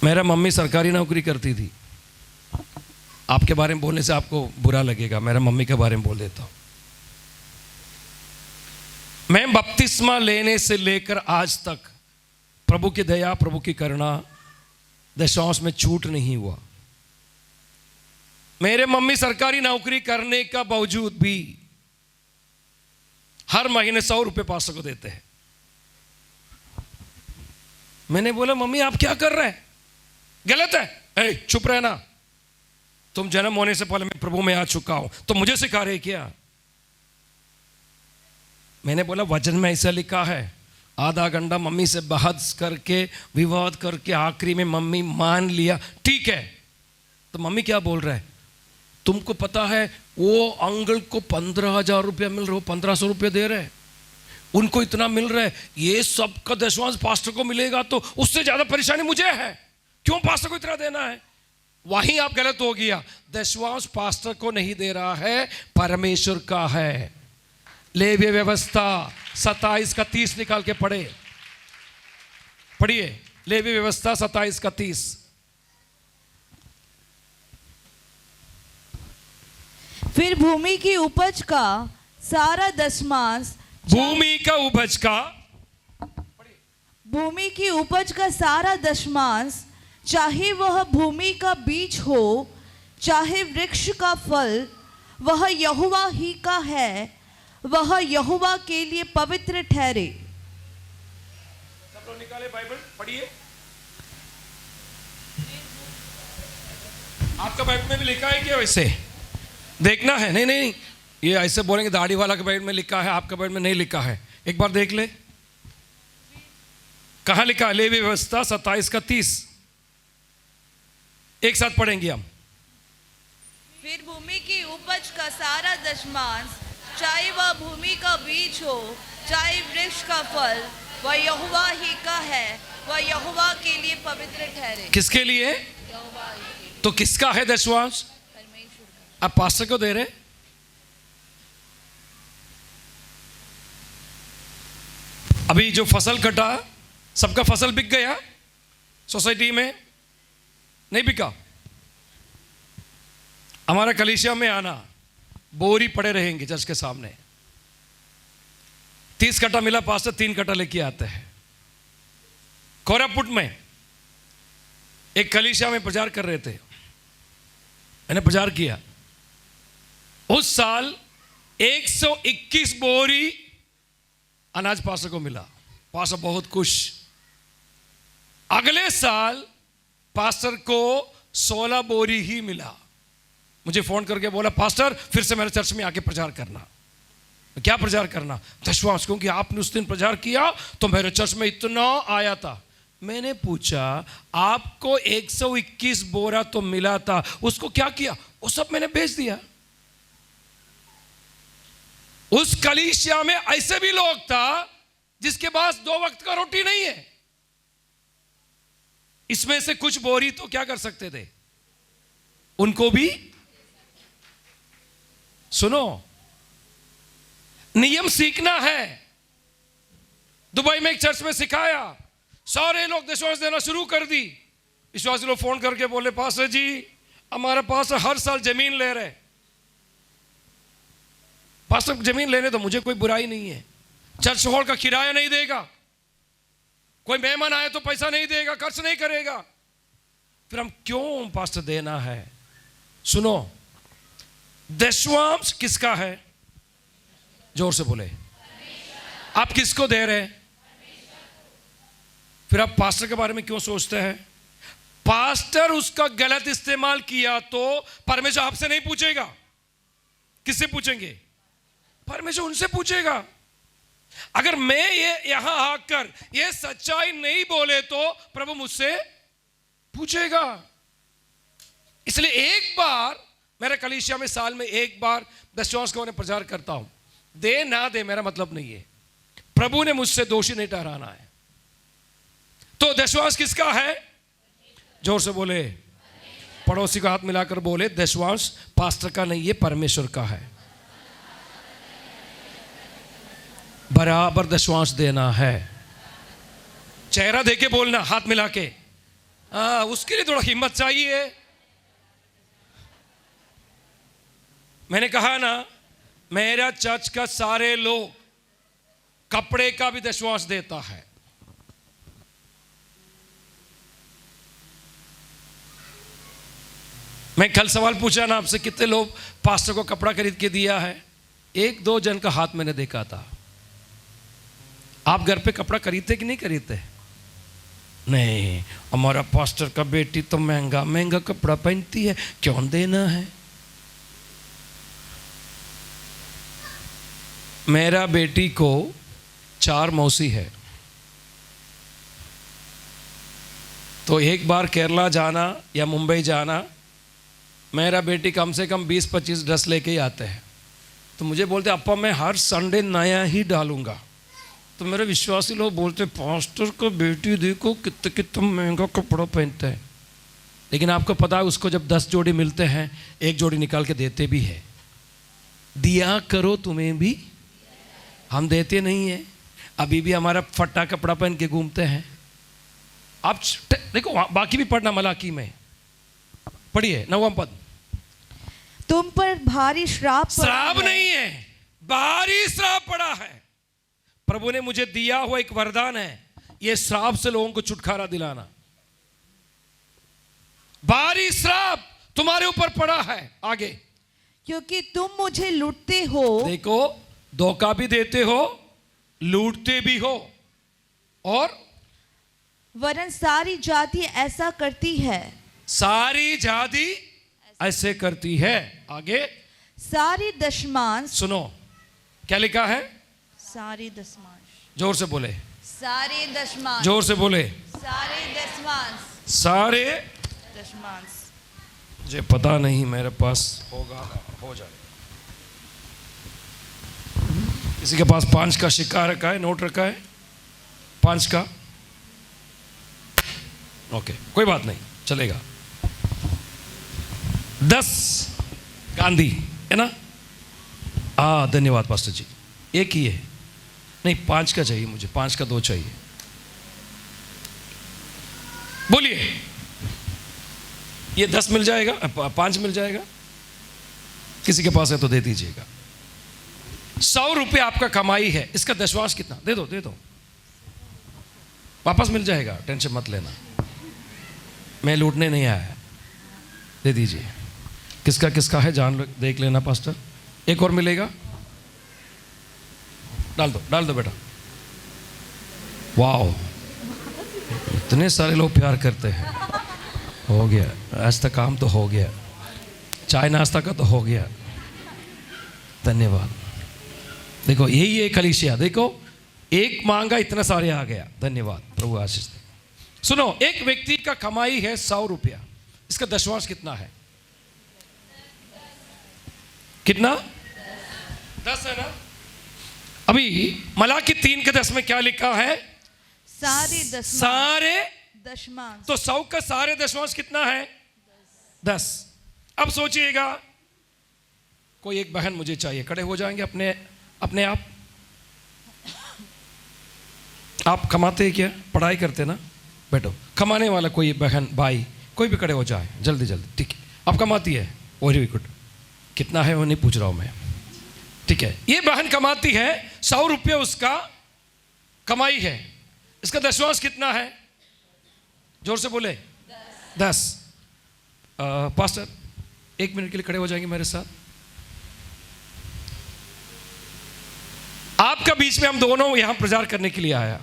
मेरा मम्मी सरकारी नौकरी करती थी। आपके बारे में बोलने से आपको बुरा लगेगा, मेरा मम्मी के बारे में बोल देता हूं। मैं बपतिस्मा लेने से लेकर आज तक प्रभु की दया, प्रभु की करुणा, दशवांश में छूट नहीं हुआ। मेरे मम्मी सरकारी नौकरी करने का बावजूद भी हर महीने 100 रुपए पास्टर को देते हैं। मैंने बोला मम्मी आप क्या कर रहे हैं, गलत है। चुप रहना, तुम जन्म होने से पहले मैं प्रभु में आ चुका हूं, तो मुझे सिखा रहे क्या? मैंने बोला वचन में ऐसा लिखा है। आधा घंटा मम्मी से बहस करके, विवाद करके, आखिरी में मम्मी मान लिया, ठीक है। तो मम्मी क्या बोल रहा है, तुमको पता है वो अंकल को 15,000 रुपया मिल रहा है, 1,500 रुपये दे रहे हैं, उनको इतना मिल रहा है, ये सबका दशवांश पास्टर को मिलेगा तो उससे ज्यादा परेशानी मुझे है, क्यों पास्टर को इतना देना है? वहीं आप गलत हो गया। दशवांश पास्टर को नहीं दे रहा है, परमेश्वर का है। लेवीय व्यवस्था 27 का 30 निकाल के पढ़िए। लेवीय व्यवस्था 27 का 30। फिर भूमि की उपज का सारा दशमांश, भूमि का उपज का, भूमि की उपज का सारा दशमांश, चाहे वह भूमि का बीज हो चाहे वृक्ष का फल, वह यहोवा ही का है, वह यहोवा के लिए पवित्र ठहरे। सब लोग निकाले बाइबल, पढ़िए। आपका बाइबल में भी लिखा है क्या? वैसे देखना है। नहीं नहीं, ये ऐसे बोलेंगे दाढ़ी वाला के बाइबल में लिखा है, आपका बाइबल में नहीं लिखा है। एक बार देख ले कहां लिखा है। लेवीय व्यवस्था 27 का 30। एक साथ पढ़ेंगे हम। फिर भूमि की उपज का सारा दशमांश, चाहे वह भूमि का बीज हो चाहे वृक्ष का फल, वह यहोवा ही का है, वह यहोवा के लिए पवित्र ठहरे। किसके लिए? तो किसका है दशवांश? आप पास्टर को दे रहे? अभी जो फसल कटा, सबका फसल बिक गया सोसाइटी में? नहीं बिका। हमारा कलीसिया में आना, बोरी पड़े रहेंगे चर्च के सामने। 30 कट्टा मिला, पास्टर 3 कट्टा लेके आते हैं। कोरापुट में एक कलीसिया में प्रचार कर रहे थे, मैंने प्रचार किया। उस साल 121 बोरी अनाज पास्टर को मिला। पास्टर बहुत खुश। अगले साल पास्टर को 16 बोरी ही मिला। मुझे फोन करके बोला पास्टर फिर से मेरे चर्च में आके प्रचार करना। क्या प्रचार करना? दशवांश, क्योंकि आपने उस दिन प्रचार किया तो मेरे चर्च में इतना आया था। मैंने पूछा आपको 121 बोरा तो मिला था, उसको क्या किया? वो सब मैंने बेच दिया। उस कलीसिया में ऐसे भी लोग था जिसके पास 2 वक्त का रोटी नहीं है। इसमें से कुछ बोरी तो क्या कर सकते थे, उनको भी। सुनो, नियम सीखना है। दुबई में एक चर्च में सिखाया, सारे लोग दशवांश देना शुरू कर दी। विश्वासी लोग फोन करके बोले पास्टर जी हमारे पास हर साल जमीन ले रहे। पास्टर जमीन लेने तो मुझे कोई बुराई नहीं है, चर्च हॉल का किराया नहीं देगा, कोई मेहमान आए तो पैसा नहीं देगा, खर्च नहीं करेगा, फिर हम क्यों पास्टर देना है? सुनो, दशवांश किसका है? जोर से बोले। आप किसको दे रहे हैं? फिर आप पास्टर के बारे में क्यों सोचते हैं? पास्टर उसका गलत इस्तेमाल किया तो परमेश्वर आपसे नहीं पूछेगा। किससे पूछेंगे? परमेश्वर उनसे पूछेगा। अगर मैं ये यहां आकर ये सच्चाई नहीं बोले तो प्रभु मुझसे पूछेगा। इसलिए एक बार मेरे कलीसिया में साल में एक बार दशमांश को मैं प्रचार करता हूं। दे ना दे मेरा मतलब नहीं है, प्रभु ने मुझसे दोषी नहीं ठहराना है। तो दशमांश किसका है? जोर से बोले, पड़ोसी को हाथ मिलाकर बोले, दशमांश पास्टर का नहीं है, परमेश्वर का है। बराबर दशमांश देना है। चेहरा देके बोलना, हाथ मिला के। उसके लिए थोड़ा हिम्मत चाहिए। मैंने कहा ना, मेरा चर्च का सारे लोग कपड़े का भी दशमांश देता है। मैं कल सवाल पूछा ना आपसे, कितने लोग पास्टर को कपड़ा खरीद के दिया है? 1-2 जन का हाथ मैंने देखा था। आप घर पे कपड़ा खरीदते कि नहीं खरीदते? नहीं, हमारा पास्टर का बेटी तो महंगा महंगा कपड़ा पहनती है, क्यों देना है? मेरा बेटी को 4 मौसी है, तो एक बार केरला जाना या मुंबई जाना, मेरा बेटी कम से कम 20-25 ड्रेस लेके ही आते हैं। तो मुझे बोलते, अप्पा मैं हर संडे नया ही डालूंगा। तो मेरे विश्वासी लोग बोलते, पास्टर को बेटी देखो कितना कितना महंगा कपड़ा पहनते हैं। लेकिन आपको पता है, उसको जब 10 जोड़ी मिलते हैं, 1 जोड़ी निकाल के देते भी है। दिया करो तुम्हें भी, हम देते नहीं है। अभी भी हमारा फट्टा कपड़ा पहन के घूमते हैं। आप देखो, बाकी भी पढ़ना, मलाकी में पढ़िए 9वां पद। तुम पर भारी श्राप पड़ा श्राप है। नहीं है, भारी श्राप पड़ा है। प्रभु ने मुझे दिया हुआ एक वरदान है, यह श्राप से लोगों को छुटकारा दिलाना। भारी श्राप तुम्हारे ऊपर पड़ा है। आगे, क्योंकि तुम मुझे लूटते हो। देखो, धोखा भी देते हो, लूटते भी हो, और वरन सारी जाति ऐसा करती है। सारी जाति ऐसे करती है। आगे, सारी दशमांश। सुनो क्या लिखा है, सारी दशमांश। जोर से बोले, सारे दशमांश। जोर से बोले, सारे दशमांश। सारे दशमांश। मुझे पता नहीं, मेरे पास होगा, हो जाए। किसी के पास 5 का सिक्का रखा है, नोट रखा है 5 का? ओके, कोई बात नहीं, चलेगा। 10 गांधी है ना? धन्यवाद पास्टर जी। एक ही है, नहीं 5 का चाहिए मुझे, 5 का 2 चाहिए। बोलिए, ये 10 मिल जाएगा, 5 मिल जाएगा? किसी के पास है तो दे दीजिएगा। 100 रुपये आपका कमाई है, इसका दशमांश कितना? दे दो, दे दो, वापस मिल जाएगा, टेंशन मत लेना, मैं लूटने नहीं आया। दे दीजिए। किसका किसका है जान लो, देख लेना पास्टर। एक और मिलेगा, डाल दो, डाल दो बेटा। वाओ, इतने सारे लोग प्यार करते हैं। हो गया, आज तक काम तो हो गया, चाय नाश्ता का तो हो गया। धन्यवाद। देखो, यही है कलीसिया। देखो, एक मांगा, इतना सारे आ गया। धन्यवाद, प्रभु आशीष दे। सुनो, एक व्यक्ति का कमाई है 100 रुपया, इसका दशमांश कितना है? कितना? 10 है ना? अभी मलाकी 3:10 में क्या लिखा है? सारे दशमांश। सारे दशमांश। तो 100 का सारे दशमांश कितना है? 10। अब सोचिएगा, कोई एक बहन मुझे चाहिए, खड़े हो जाएंगे अपने अपने आप कमाते हैं क्या? पढ़ाई करते ना? बैठो, कमाने वाला कोई बहन भाई कोई भी खड़े हो जाए, जल्दी जल्दी। ठीक है, आप कमाती है, वेरी गुड। कितना है वो नहीं पूछ रहा हूं मैं, ठीक है। ये बहन कमाती है, 100 रुपये उसका कमाई है, इसका दशमांश कितना है? जोर से बोले, 10। पास्टर 1 मिनट के लिए खड़े हो जाएंगे मेरे साथ। आपका बीच में हम दोनों यहां प्रचार करने के लिए आया।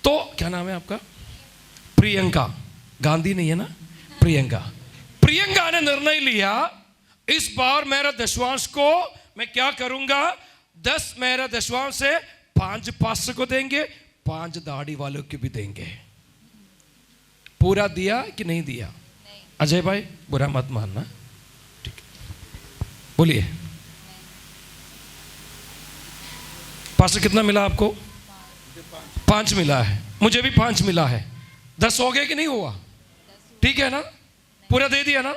तो क्या नाम है आपका? प्रियंका। गांधी नहीं है ना? प्रियंका। प्रियंका ने निर्णय लिया, इस बार मेरा दशमांश को मैं क्या करूंगा, 10 मेरा दशमांश से 5 पास्टर को देंगे, 5 दाढ़ी वालों को भी देंगे। पूरा दिया कि नहीं दिया? अजय भाई बुरा मत मानना, ठीक है, बोलिए। पास्टर कितना मिला आपको? 5 मिला है, मुझे भी 5 मिला है। 10 हो गया कि नहीं हुआ? ठीक है ना, पूरा दे दिया ना?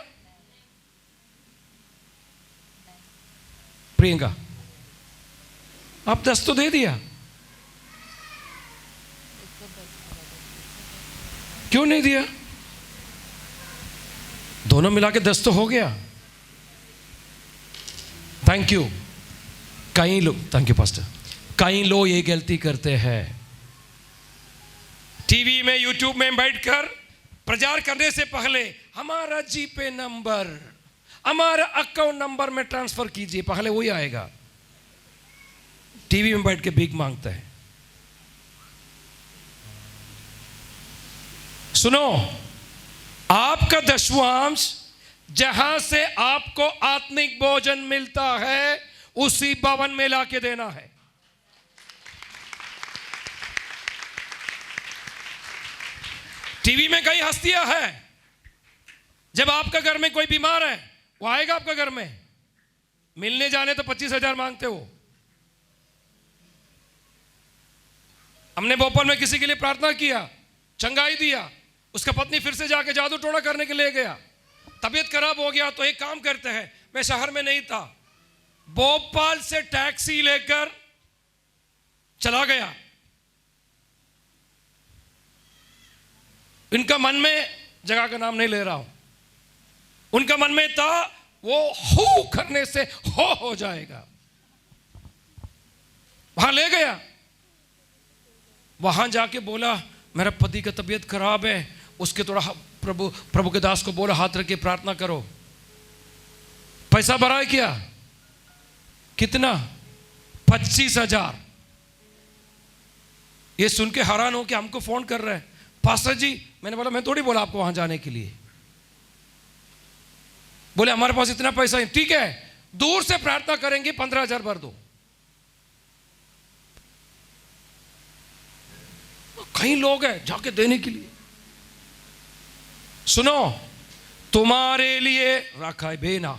प्रियंका आप 10 तो दे दिया, क्यों नहीं दिया? दोनों मिला के 10 तो हो गया। Thank you. कई लोग, थैंक यू पास्टर, कई लोग ये गलती करते हैं, टीवी में यूट्यूब में बैठकर प्रचार करने से पहले हमारा जीपे नंबर, हमारा अकाउंट नंबर में ट्रांसफर कीजिए, पहले वही आएगा। टीवी में बैठ के भीख मांगता है। सुनो, आपका दशवांश जहां से आपको आत्मिक भोजन मिलता है उसी भवन में लाके देना है। टीवी में कई हस्तियां हैं, जब आपका घर में कोई बीमार है वो आएगा आपका घर में, मिलने जाने तो 25,000 मांगते हो। हमने भोपाल में किसी के लिए प्रार्थना किया, चंगाई दिया, उसका पत्नी फिर से जाके जादू टोना करने के लिए गया, तबीयत खराब हो गया। तो एक काम करते हैं, मैं शहर में नहीं था, भोपाल से टैक्सी लेकर चला गया। इनका मन में, जगह का नाम नहीं ले रहा हूं, उनका मन में था वो हो करने से हो जाएगा। वहां ले गया, वहां जाके बोला मेरा पति का तबीयत खराब है, उसके थोड़ा प्रभु के दास को बोला हाथ रख के प्रार्थना करो। पैसा भरा किया, कितना? 25,000। ये सुन के हैरान हो कि हमको फोन कर रहे हैं, पास्टर जी। मैंने बोला मैं थोड़ी बोला आपको वहां जाने के लिए। बोले हमारे पास इतना पैसा है। ठीक है, दूर से प्रार्थना करेंगे, 15,000 भर दो। कई लोग हैं जाके देने के लिए। सुनो, तुम्हारे लिए रखा है बेना,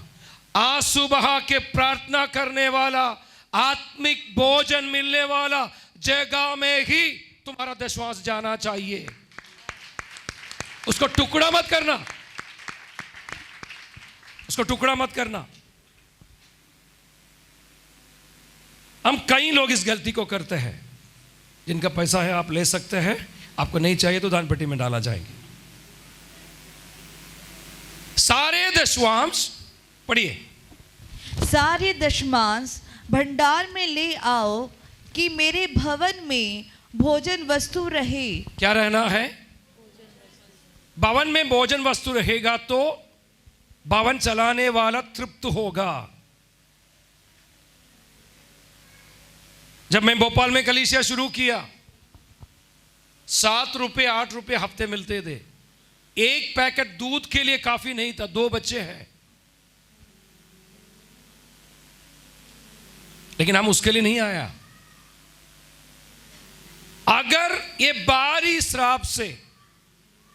आंसू बहा के प्रार्थना करने वाला, आत्मिक भोजन मिलने वाला जगह में ही तुम्हारा दशवांश जाना चाहिए। उसको टुकड़ा मत करना, उसको टुकड़ा मत करना। हम कई लोग इस गलती को करते हैं। जिनका पैसा है आप ले सकते हैं, आपको नहीं चाहिए तो दान पेटी में डाला जाएंगे। सारे दशवांश पढ़िए, सारे दशमांश भंडार में ले आओ कि मेरे भवन में भोजन वस्तु रहे। क्या रहना है? भवन में भोजन वस्तु रहेगा तो भवन चलाने वाला तृप्त होगा। जब मैं भोपाल में कलीसिया शुरू किया, 7 रुपए 8 रुपए हफ्ते मिलते थे। एक पैकेट दूध के लिए काफी नहीं था, 2 बच्चे हैं, लेकिन हम उसके लिए नहीं आया। अगर ये बाहरी श्राप से,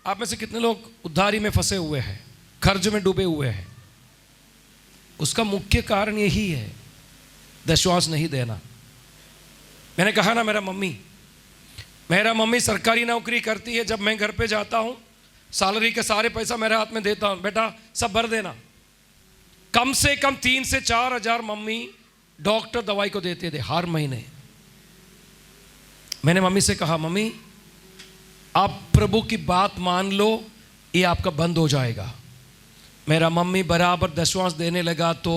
आप में से कितने लोग उधारी में फंसे हुए हैं, कर्ज में डूबे हुए हैं? उसका मुख्य कारण यही है, दशवांश नहीं देना। मैंने कहा ना, मेरा मम्मी सरकारी नौकरी करती है। जब मैं घर पे जाता हूं, सैलरी के सारे पैसा मेरे हाथ में देता हूं, बेटा सब भर देना। कम से कम 3 से 4 हजार मम्मी डॉक्टर दवाई को देते थे हर महीने। मैंने मम्मी से कहा, मम्मी आप प्रभु की बात मान लो, ये आपका बंद हो जाएगा। मेरा मम्मी बराबर दशवांश देने लगा तो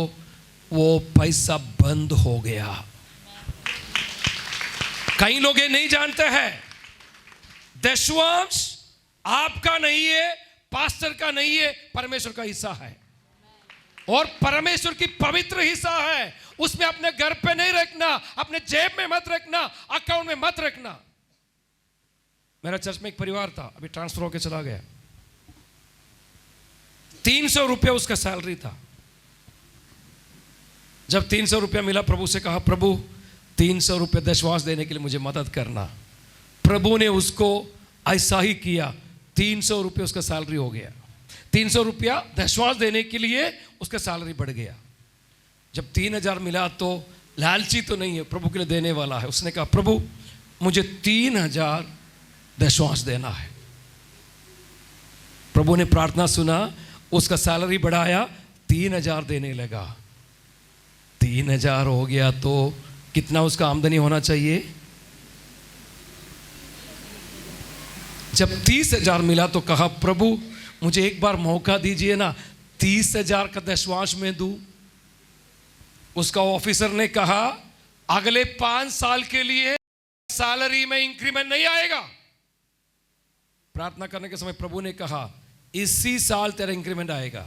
वो पैसा बंद हो गया। कई लोग ये नहीं जानते हैं, दशवांश आपका नहीं है, पास्टर का नहीं है, परमेश्वर का हिस्सा है। और परमेश्वर की पवित्र हिस्सा है, उसमें अपने घर पे नहीं रखना, अपने जेब में मत रखना, अकाउंट में मत रखना। मेरा चर्च में एक परिवार था, अभी ट्रांसफर होकर चला गया। 300 रुपया उसका सैलरी था। जब 300 रुपया मिला, प्रभु से कहा, प्रभु 300 रुपये दशवांश देने के लिए मुझे मदद करना। प्रभु ने उसको ऐसा ही किया, 300 रुपये उसका सैलरी हो गया। 300 रुपया दशवांश देने के लिए उसका सैलरी बढ़ गया। जब 3000 मिला तो लालची तो नहीं है, प्रभु के लिए देने वाला है। उसने कहा प्रभु मुझे 3000 दशवांश देना है। प्रभु ने प्रार्थना सुना, उसका सैलरी बढ़ाया, 3000 देने लगा। 3000 हो गया तो कितना उसका आमदनी होना चाहिए? जब 30,000 मिला तो कहा प्रभु मुझे एक बार मौका दीजिए ना, 30,000 का दशवांश में दूं। उसका ऑफिसर ने कहा अगले 5 साल के लिए सैलरी में इंक्रीमेंट नहीं आएगा। प्रार्थना करने के समय प्रभु ने कहा इसी साल तेरा इंक्रीमेंट आएगा।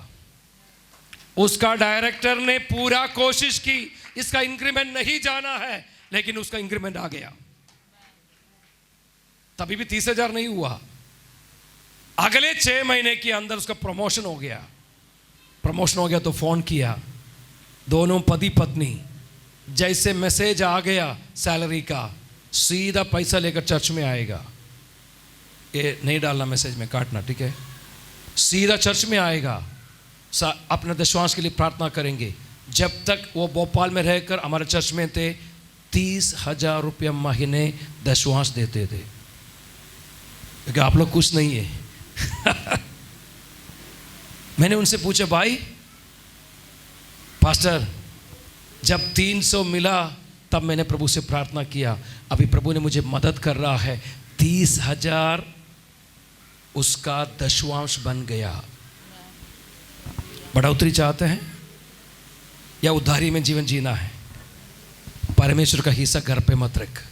उसका डायरेक्टर ने पूरा कोशिश की, इसका इंक्रीमेंट नहीं जाना है, लेकिन उसका इंक्रीमेंट आ गया। तभी भी 30,000 नहीं हुआ। अगले 6 महीने के अंदर उसका प्रमोशन हो गया। प्रमोशन हो गया तो फोन किया, दोनों पति पत्नी, जैसे मैसेज आ गया सैलरी का, सीधा पैसा लेकर चर्च में आएगा। ये नहीं डालना मैसेज में, काटना, ठीक है। सीधा चर्च में आएगा, अपने दशवांश के लिए प्रार्थना करेंगे। जब तक वो भोपाल में रहकर हमारे चर्च में थे 30,000 रुपया महीने दशवांश देते थे। क्योंकि आप लोग कुछ नहीं है। मैंने उनसे पूछा भाई पास्टर जब 300 मिला तब मैंने प्रभु से प्रार्थना किया, अभी प्रभु ने मुझे मदद कर रहा है, 30,000 उसका दशवांश बन गया। बढ़ोतरी चाहते हैं या उधारी में जीवन जीना है? परमेश्वर का हिस्सा घर पे मत रख,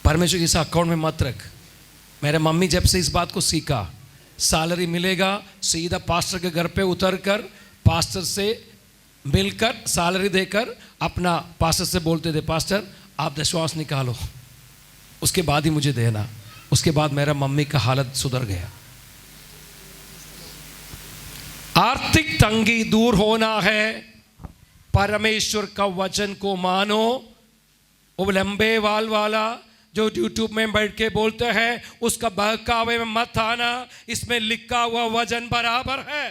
परमेश्वर का हिस्सा अकाउंट में मत रख। मेरे मम्मी जब से इस बात को सीखा, सैलरी मिलेगा सीधा पास्टर के घर पे उतर कर पास्टर से मिलकर सैलरी देकर अपना पास्टर से बोलते थे पास्टर आप दशवांश निकालो, उसके बाद ही मुझे देना। उसके बाद मेरा मम्मी का हालत सुधर गया। आर्थिक तंगी दूर होना है, परमेश्वर का वचन को मानो। वो लंबे वाल वाला जो यूट्यूब में बैठ के बोलते हैं उसका बहकावे में मत आना। इसमें लिखा हुआ वचन बराबर है।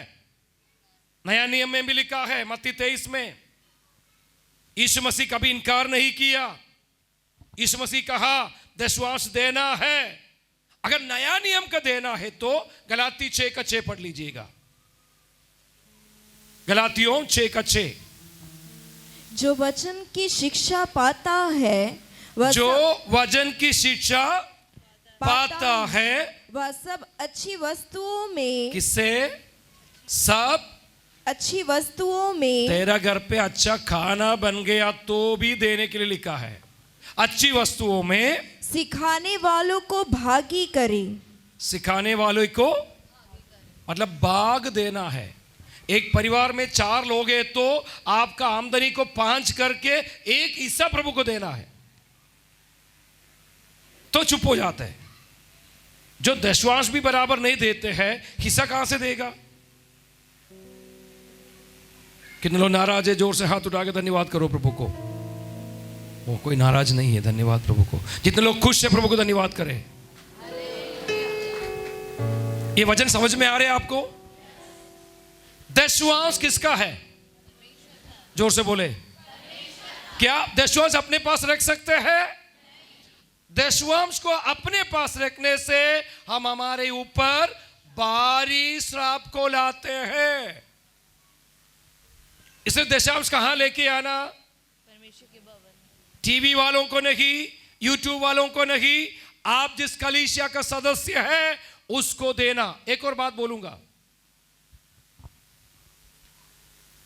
नया नियम में भी लिखा है, मत्ती 23 में यीशु मसीह कभी इनकार नहीं किया। यीशु मसीह कहा दशवांश देना है। अगर नया नियम का देना है तो गलाती 6 का 6 पढ़ लीजिएगा। गलातियों 6 का 6। जो वचन की शिक्षा पाता है जो वचन की शिक्षा पाता है वह सब अच्छी वस्तुओं में, किससे? सब अच्छी वस्तुओं में। तेरा घर पे अच्छा खाना बन गया तो भी देने के लिए लिखा है। अच्छी वस्तुओं में सिखाने वालों को भागी करे। सिखाने वालों को मतलब भाग देना है। एक परिवार में 4 लोग हैं तो आपका आमदनी को 5 करके एक हिस्सा प्रभु को देना है। तो चुप हो जाता है। जो दशवांश भी बराबर नहीं देते हैं हिस्सा कहां से देगा? कितने लोग नाराज है? जोर से हाथ उठा के धन्यवाद करो प्रभु को। वो कोई नाराज नहीं है, धन्यवाद प्रभु को। जितने लोग खुश है प्रभु को धन्यवाद करें। ये वचन समझ में आ रहे हैं आपको? दशवांश किसका है? जोर से बोले। क्या दशवांश अपने पास रख सकते हैं? दशवांश को अपने पास रखने से हम हमारे ऊपर भारी श्राप को लाते हैं। इसलिए दशवांश कहां लेके आना? टीवी वालों को नहीं, यूट्यूब वालों को नहीं, आप जिस कलीसिया का सदस्य है उसको देना। एक और बात बोलूंगा,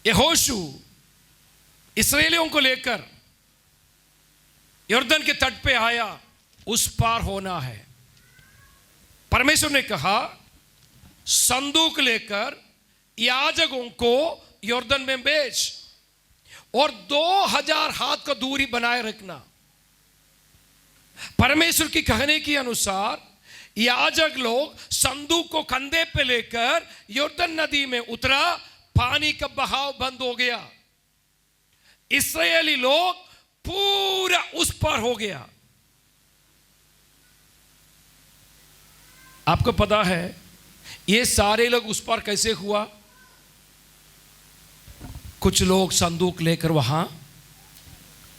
यहोशू इस्राएलियों को लेकर यर्दन के तट पे आया, उस पार होना है। परमेश्वर ने कहा संदूक लेकर याजकों को यर्दन में भेज और 2000 हाथ का दूरी बनाए रखना। परमेश्वर की कहने के अनुसार याजक लोग संदूक को कंधे पे लेकर यर्दन नदी में उतरा, पानी का बहाव बंद हो गया, इस्राएली लोग पूरा उस पार हो गया। आपको पता है ये सारे लोग उस पार कैसे हुआ? कुछ लोग संदूक लेकर वहां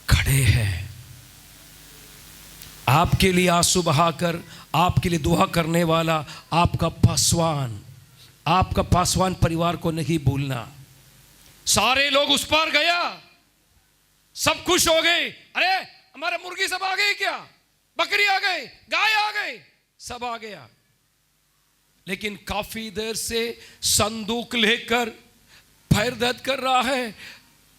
खड़े हैं, आपके लिए आंसू बहाकर, आपके लिए दुआ करने वाला आपका पासवान परिवार को नहीं भूलना। सारे लोग उस पार गया, सब खुश हो गए, अरे हमारे मुर्गी सब आ गई, क्या बकरी आ गई, गाय आ गई, सब आ गया। लेकिन काफी देर से संदूक लेकर पैर दर्द कर रहा है,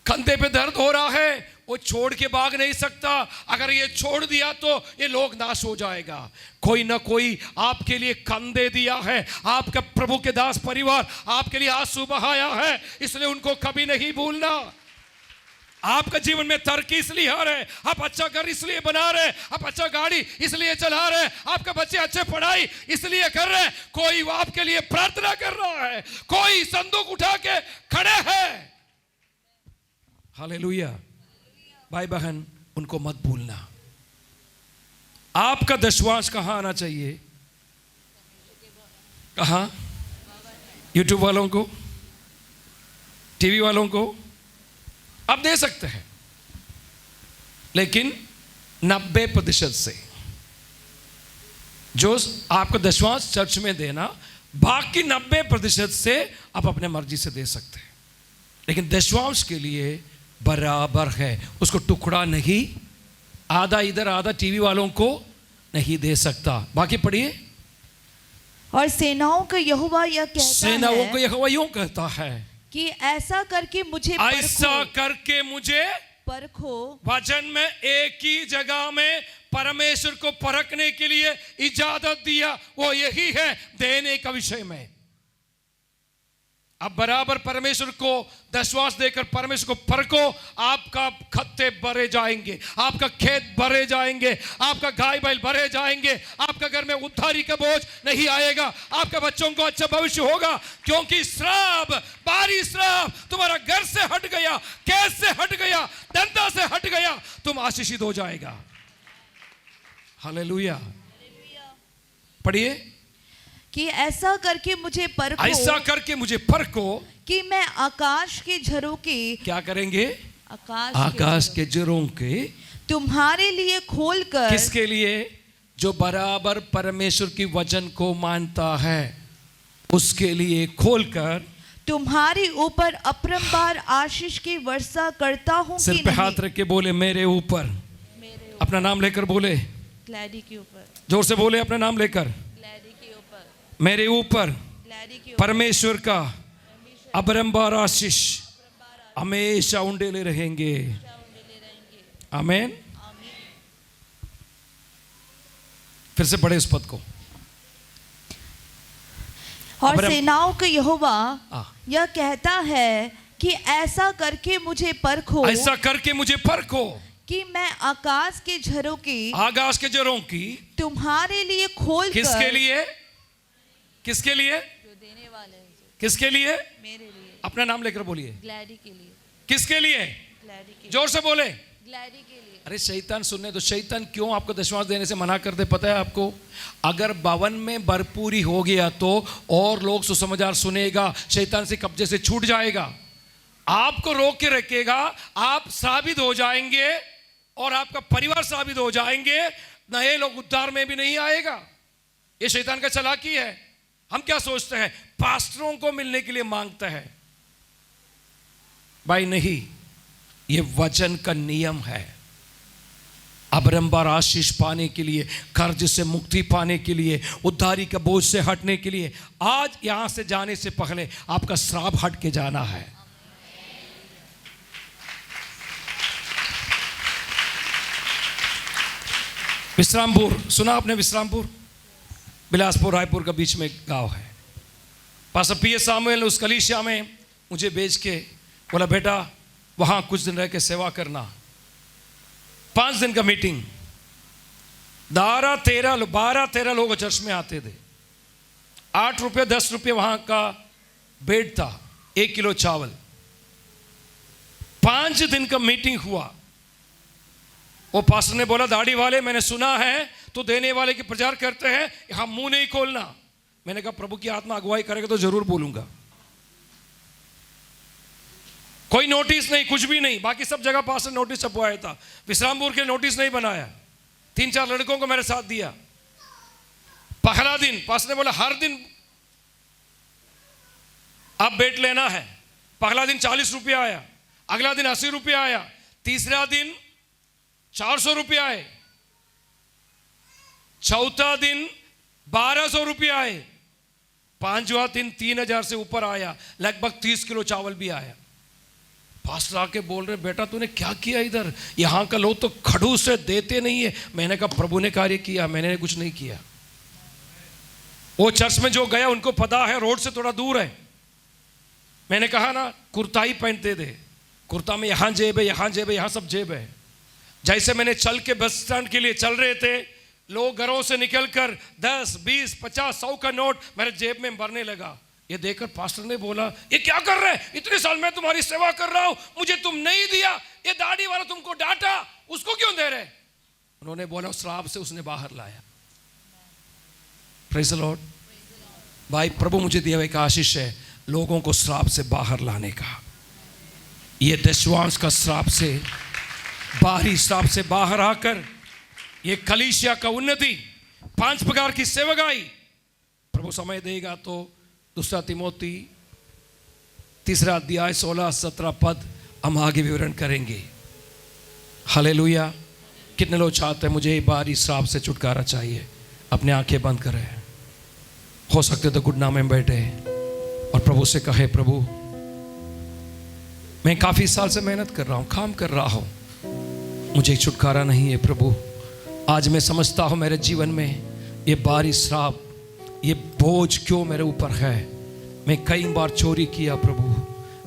कंधे पे दर्द हो रहा है, वो छोड़ के भाग नहीं सकता। अगर ये छोड़ दिया तो ये लोग नाश हो जाएगा। कोई ना कोई आपके लिए कंधे दिया है, आपका प्रभु के दास परिवार आपके लिए आंसू बहाया है, इसलिए उनको कभी नहीं भूलना। आपका जीवन में तरक्की इसलिए आ रहे, आप अच्छा घर इसलिए बना रहे, आप अच्छा गाड़ी इसलिए चला रहे, आपके बच्चे अच्छे पढ़ाई इसलिए कर रहे, कोई आपके लिए प्रार्थना कर रहा है, कोई संदूक उठा के खड़े हैं। हालेलुया। भाई बहन, उनको मत भूलना। आपका दशवांश कहां आना चाहिए? कहां? यूट्यूब वालों को, टीवी वालों को आप दे सकते हैं, लेकिन 90% से जो आपका दशवांश चर्च में देना, बाकी 90% से आप अपने मर्जी से दे सकते हैं। लेकिन दशवांश के लिए बराबर है, उसको टुकड़ा नहीं, आधा इधर आधा टीवी वालों को नहीं दे सकता। बाकी पढ़िए। और सेनाओं का यहोवा यह कहता है, सेनाओं को यहोवा यूं कहता है कि ऐसा करके मुझे परखो। वचन में एक ही जगह में परमेश्वर को परखने के लिए इजाजत दिया, वो यही है देने का विषय में। अब बराबर परमेश्वर को दशवांश देकर परमेश्वर को परखो, आपका खत्ते भरे जाएंगे, आपका खेत भरे जाएंगे, आपका गाय बैल भरे जाएंगे, आपका घर में उधारी का बोझ नहीं आएगा, आपके बच्चों को अच्छा भविष्य होगा, क्योंकि श्राप, बारी श्राप तुम्हारा घर से हट गया, केस से हट गया, दंता से हट गया, तुम आशीषित हो जाएगा। हालेलुया। पढ़िए। कि ऐसा करके मुझे परखो, ऐसा करके मुझे परखो कि मैं आकाश के झरोके, क्या करेंगे? आकाश के झरोके तुम्हारे लिए खोलकर। किसके लिए? जो बराबर परमेश्वर की वचन को मानता है, उसके लिए खोलकर तुम्हारे ऊपर अपरंपार आशीष की वर्षा करता हूँ। सिर पे हाथ रख के बोले, मेरे ऊपर। अपना नाम लेकर बोले, ग्लैडी के ऊपर। जोर से बोले अपना नाम लेकर, मेरे ऊपर परमेश्वर का अपरंपार आशीष हमेशा उंडेले रहेंगे। आमीन। फिर से पढ़े उस पद को। और सेनाओं का यहोवा यह कहता है कि ऐसा करके मुझे परखो, ऐसा करके मुझे परखो कि मैं आकाश के झरोकी तुम्हारे लिए खोल। किसके लिए? किसके लिए? जो देने वाले हैं, किसके लिए? मेरे लिए। अपना नाम लेकर बोलिए। ग्लैडी के लिए। किसके लिए? ग्लैडी के जोर से बोले। ग्लैडी के लिए। अरे शैतान सुनने तो, शैतान क्यों आपको दशवांश देने से मना कर दे पता है आपको? अगर भवन में भरपूरी हो गया तो और लोग सुसमाचार सुनेगा, शैतान से कब्जे से छूट जाएगा, आपको रोक के रखेगा, आप साबित हो जाएंगे और आपका परिवार साबित हो जाएंगे, नए लोग उद्धार में भी नहीं आएगा। ये शैतान का चालाकी है। हम क्या सोचते हैं? पास्टरों को मिलने के लिए मांगते हैं। भाई नहीं, ये वचन का नियम है। अपरंपार आशीष पाने के लिए, कर्ज से मुक्ति पाने के लिए, उद्धारी का बोझ से हटने के लिए, आज यहां से जाने से पहले आपका श्राप हट के जाना है। विश्रामपुर सुना आपने? विश्रामपुर बिलासपुर रायपुर का बीच में एक गांव है। पास्टर पीएस सामुएल उस कलीसिया में मुझे भेज के बोला, बेटा वहां कुछ दिन रह के सेवा करना। 5 दिन का मीटिंग, 12-13 लोग चर्च में आते थे। 8 रुपये 10 रुपये वहां का बेड था, 1 किलो चावल। 5 दिन का मीटिंग हुआ। वो पास्टर ने बोला, दाढ़ी वाले मैंने सुना है तो देने वाले की प्रचार करते हैं, हम मुंह नहीं खोलना। मैंने कहा प्रभु की आत्मा अगुवाई करेगा तो जरूर बोलूंगा। कोई नोटिस नहीं, कुछ भी नहीं। बाकी सब जगह पास से नोटिस छपवाया था, विश्रामपुर के नोटिस नहीं बनाया। 3-4 लड़कों को मेरे साथ दिया। पहला दिन पास ने बोला हर दिन आप बेट लेना है। पहला दिन 40 रुपया आया, अगला दिन 80 रुपया आया, तीसरा दिन 400 रुपया आए, चौथा दिन 1200 रुपया आए, पांचवा दिन 3000 से ऊपर आया, लगभग 30 किलो चावल भी आया। पास्टर आके बोल रहे बेटा तूने क्या किया इधर, यहां का लोग तो खड़ूस से देते नहीं है। मैंने कहा प्रभु ने कार्य किया, मैंने कुछ नहीं किया। वो चर्च में जो गया उनको पता है, रोड से थोड़ा दूर है। मैंने कहा ना कुर्ता ही पहनते थे, कुर्ता में यहां जेब है, यहां जेब है, यहां सब जेब है। जैसे मैंने चल के बस स्टैंड के लिए चल रहे थे, लोग घरों से निकलकर 10, 20, 50, 100 का नोट मेरे जेब में भरने लगा। ये देखकर पास्टर ने बोला ये क्या कर रहे हैं, इतने साल मैं तुम्हारी सेवा कर रहा हूं, मुझे तुम नहीं दिया, ये दाढ़ी वाला तुमको डांटा, उसको क्यों दे रहे? उन्होंने बोला श्राप से उसने बाहर लाया। Praise the Lord. भाई प्रभु मुझे दिया हुआ एक आशीष है लोगों को श्राप से बाहर लाने का। ये दशवांश का श्राप से, बाहरी श्राप से बाहर आकर ये कलीसिया का उन्नति, 5 प्रकार की सेवकाई, प्रभु समय देगा तो 2 तिमोथी 3 अध्याय 16-17 पद हम आगे विवरण करेंगे। हालेलुया। कितने लोग चाहते हैं मुझे बाहरी श्राप से छुटकारा चाहिए? अपने आंखें बंद करें, हो सकते तो घुटना में बैठे और प्रभु से कहे प्रभु मैं काफी साल से मेहनत कर रहा हूं, काम कर रहा हूं, मुझे छुटकारा नहीं है। प्रभु आज मैं समझता हूं मेरे जीवन में ये बाहरी श्राप, ये बोझ क्यों मेरे ऊपर है। मैं कई बार चोरी किया प्रभु,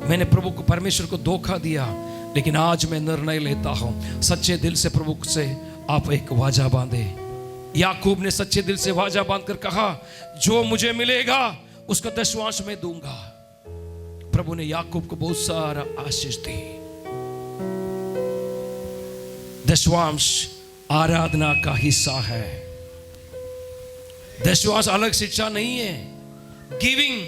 मैंने प्रभु को, परमेश्वर को धोखा दिया, लेकिन आज मैं निर्णय लेता हूं सच्चे दिल से प्रभु से आप एक वाजा बांधे। याकूब ने सच्चे दिल से वाजा बांधकर कहा जो मुझे मिलेगा उसका 10वांश मैं दूंगा। प्रभु ने याकूब को बहुत सारा आशीष दी। 10वांश आराधना का हिस्सा है। 10वांश अलग शिक्षा नहीं है, गिविंग,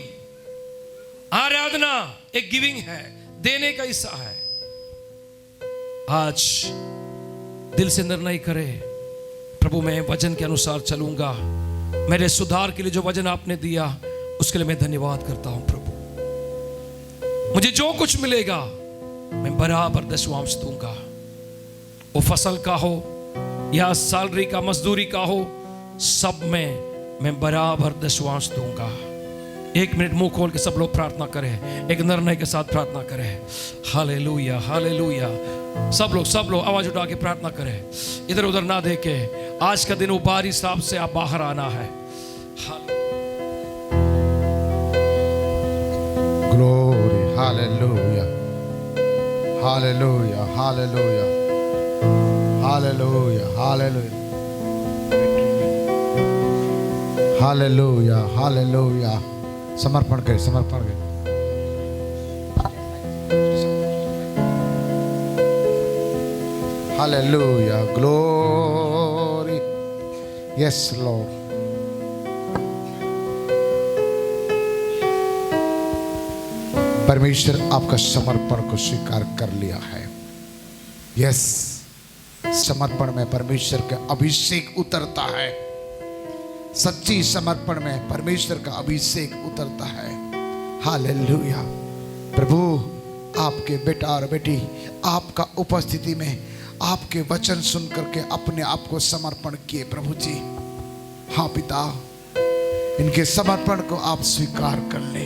आराधना एक गिविंग है, देने का हिस्सा है। आज दिल से निर्णय करे प्रभु मैं वचन के अनुसार चलूंगा, मेरे सुधार के लिए जो वचन आपने दिया उसके लिए मैं धन्यवाद करता हूं। प्रभु मुझे जो कुछ मिलेगा मैं बराबर 10वांश दूंगा, वो फसल का हो या सैलरी का, मजदूरी का हो, सब में मैं बराबर 10वांश दूंगा। 1 मिनट मुंह खोल के सब लोग प्रार्थना करें, एक निर्णय के साथ प्रार्थना करें। Hallelujah, hallelujah. सब लोग आवाज उठा के प्रार्थना करें, इधर उधर ना देखे। आज का दिन बाहरी श्राप से आप बाहर आना है। Glory, hallelujah, hallelujah, hallelujah, hallelujah, hallelujah, hallelujah, hallelujah. समर्पण करें, समर्पण करें। Hallelujah, glory, yes Lord. परमेश्वर आपका समर्पण को स्वीकार कर लिया है। यस, समर्पण में परमेश्वर का अभिषेक उतरता है। सच्ची समर्पण में परमेश्वर का अभिषेक उतरता है। हालेलुया। प्रभु आपके बेटा और बेटी आपका उपस्थिति में आपके वचन सुन करके अपने आप को समर्पण किए प्रभु जी। हाँ पिता, इनके समर्पण को आप स्वीकार कर ले।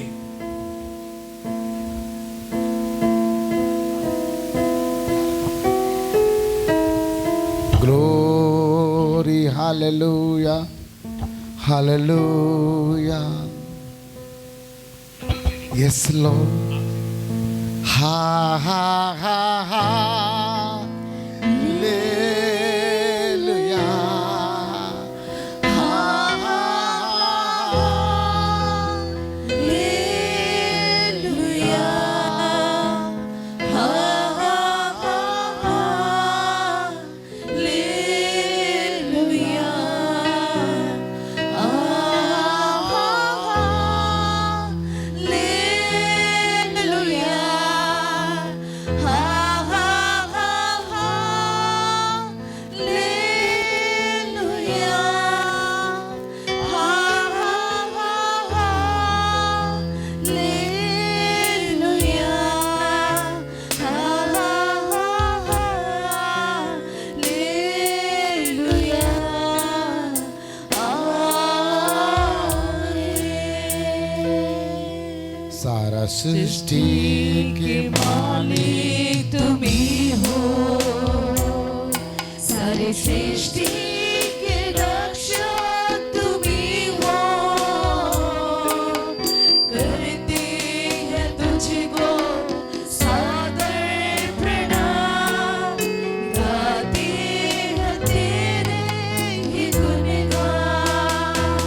Glory, hallelujah, hallelujah, yes Lord. हा हा हा हा, हालेलुया, हा हा हा, हालेलुया, हा हा हा, हालेलुया, हा हा सारा सृष्टि के मालिक तुम ही हो, सारी सृष्टि के रक्षक तुम ही हो, करते हैं तुझको सादर प्रणाम, गाते हैं तेरे ही गुणगान,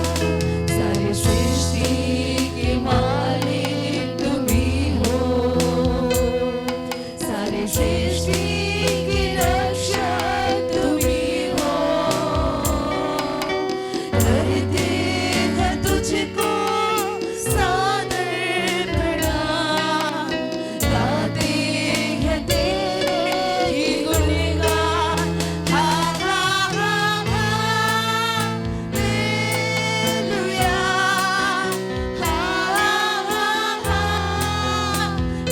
सारी सृष्टि के मालिक तुम ही हो, सारी सृष्टि के रक्षक तुम ही हो, करते हैं तुझको सादर प्रणाम, गाते हैं तेरे ही गुणगान। हा हा हा हा, हालेलुया, हा हा हा हा,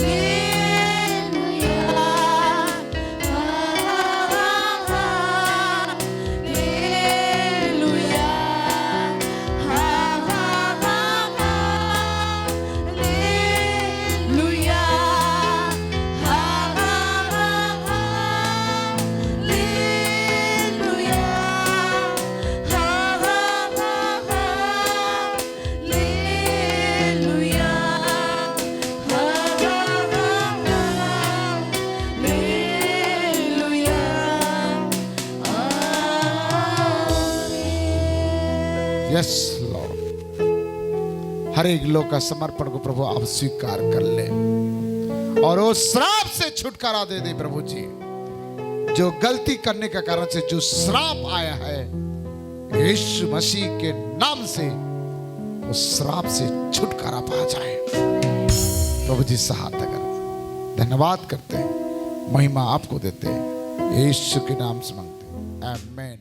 हालेलुया, हा हा हा हा, हालेलुया, हा हा हा हा, हालेलुया, हा हा हा हा, हालेलुया, हा हा हा हा, हालेलुया, हा हा हा हा, यस लॉर्ड। हर एक लोग का समर्पण को प्रभु आप स्वीकार कर ले और वो श्राप से छुटकारा दे दे प्रभु जी। जो गलती करने के कारण से जो श्राप आया है, यीशु मसीह के नाम से उस श्राप से छुटकारा पा जाए। प्रभु जी सहायता कर, धन्यवाद करते हैं, महिमा आपको देते हैं, यीशु के नाम से मांगते हैं, आमीन।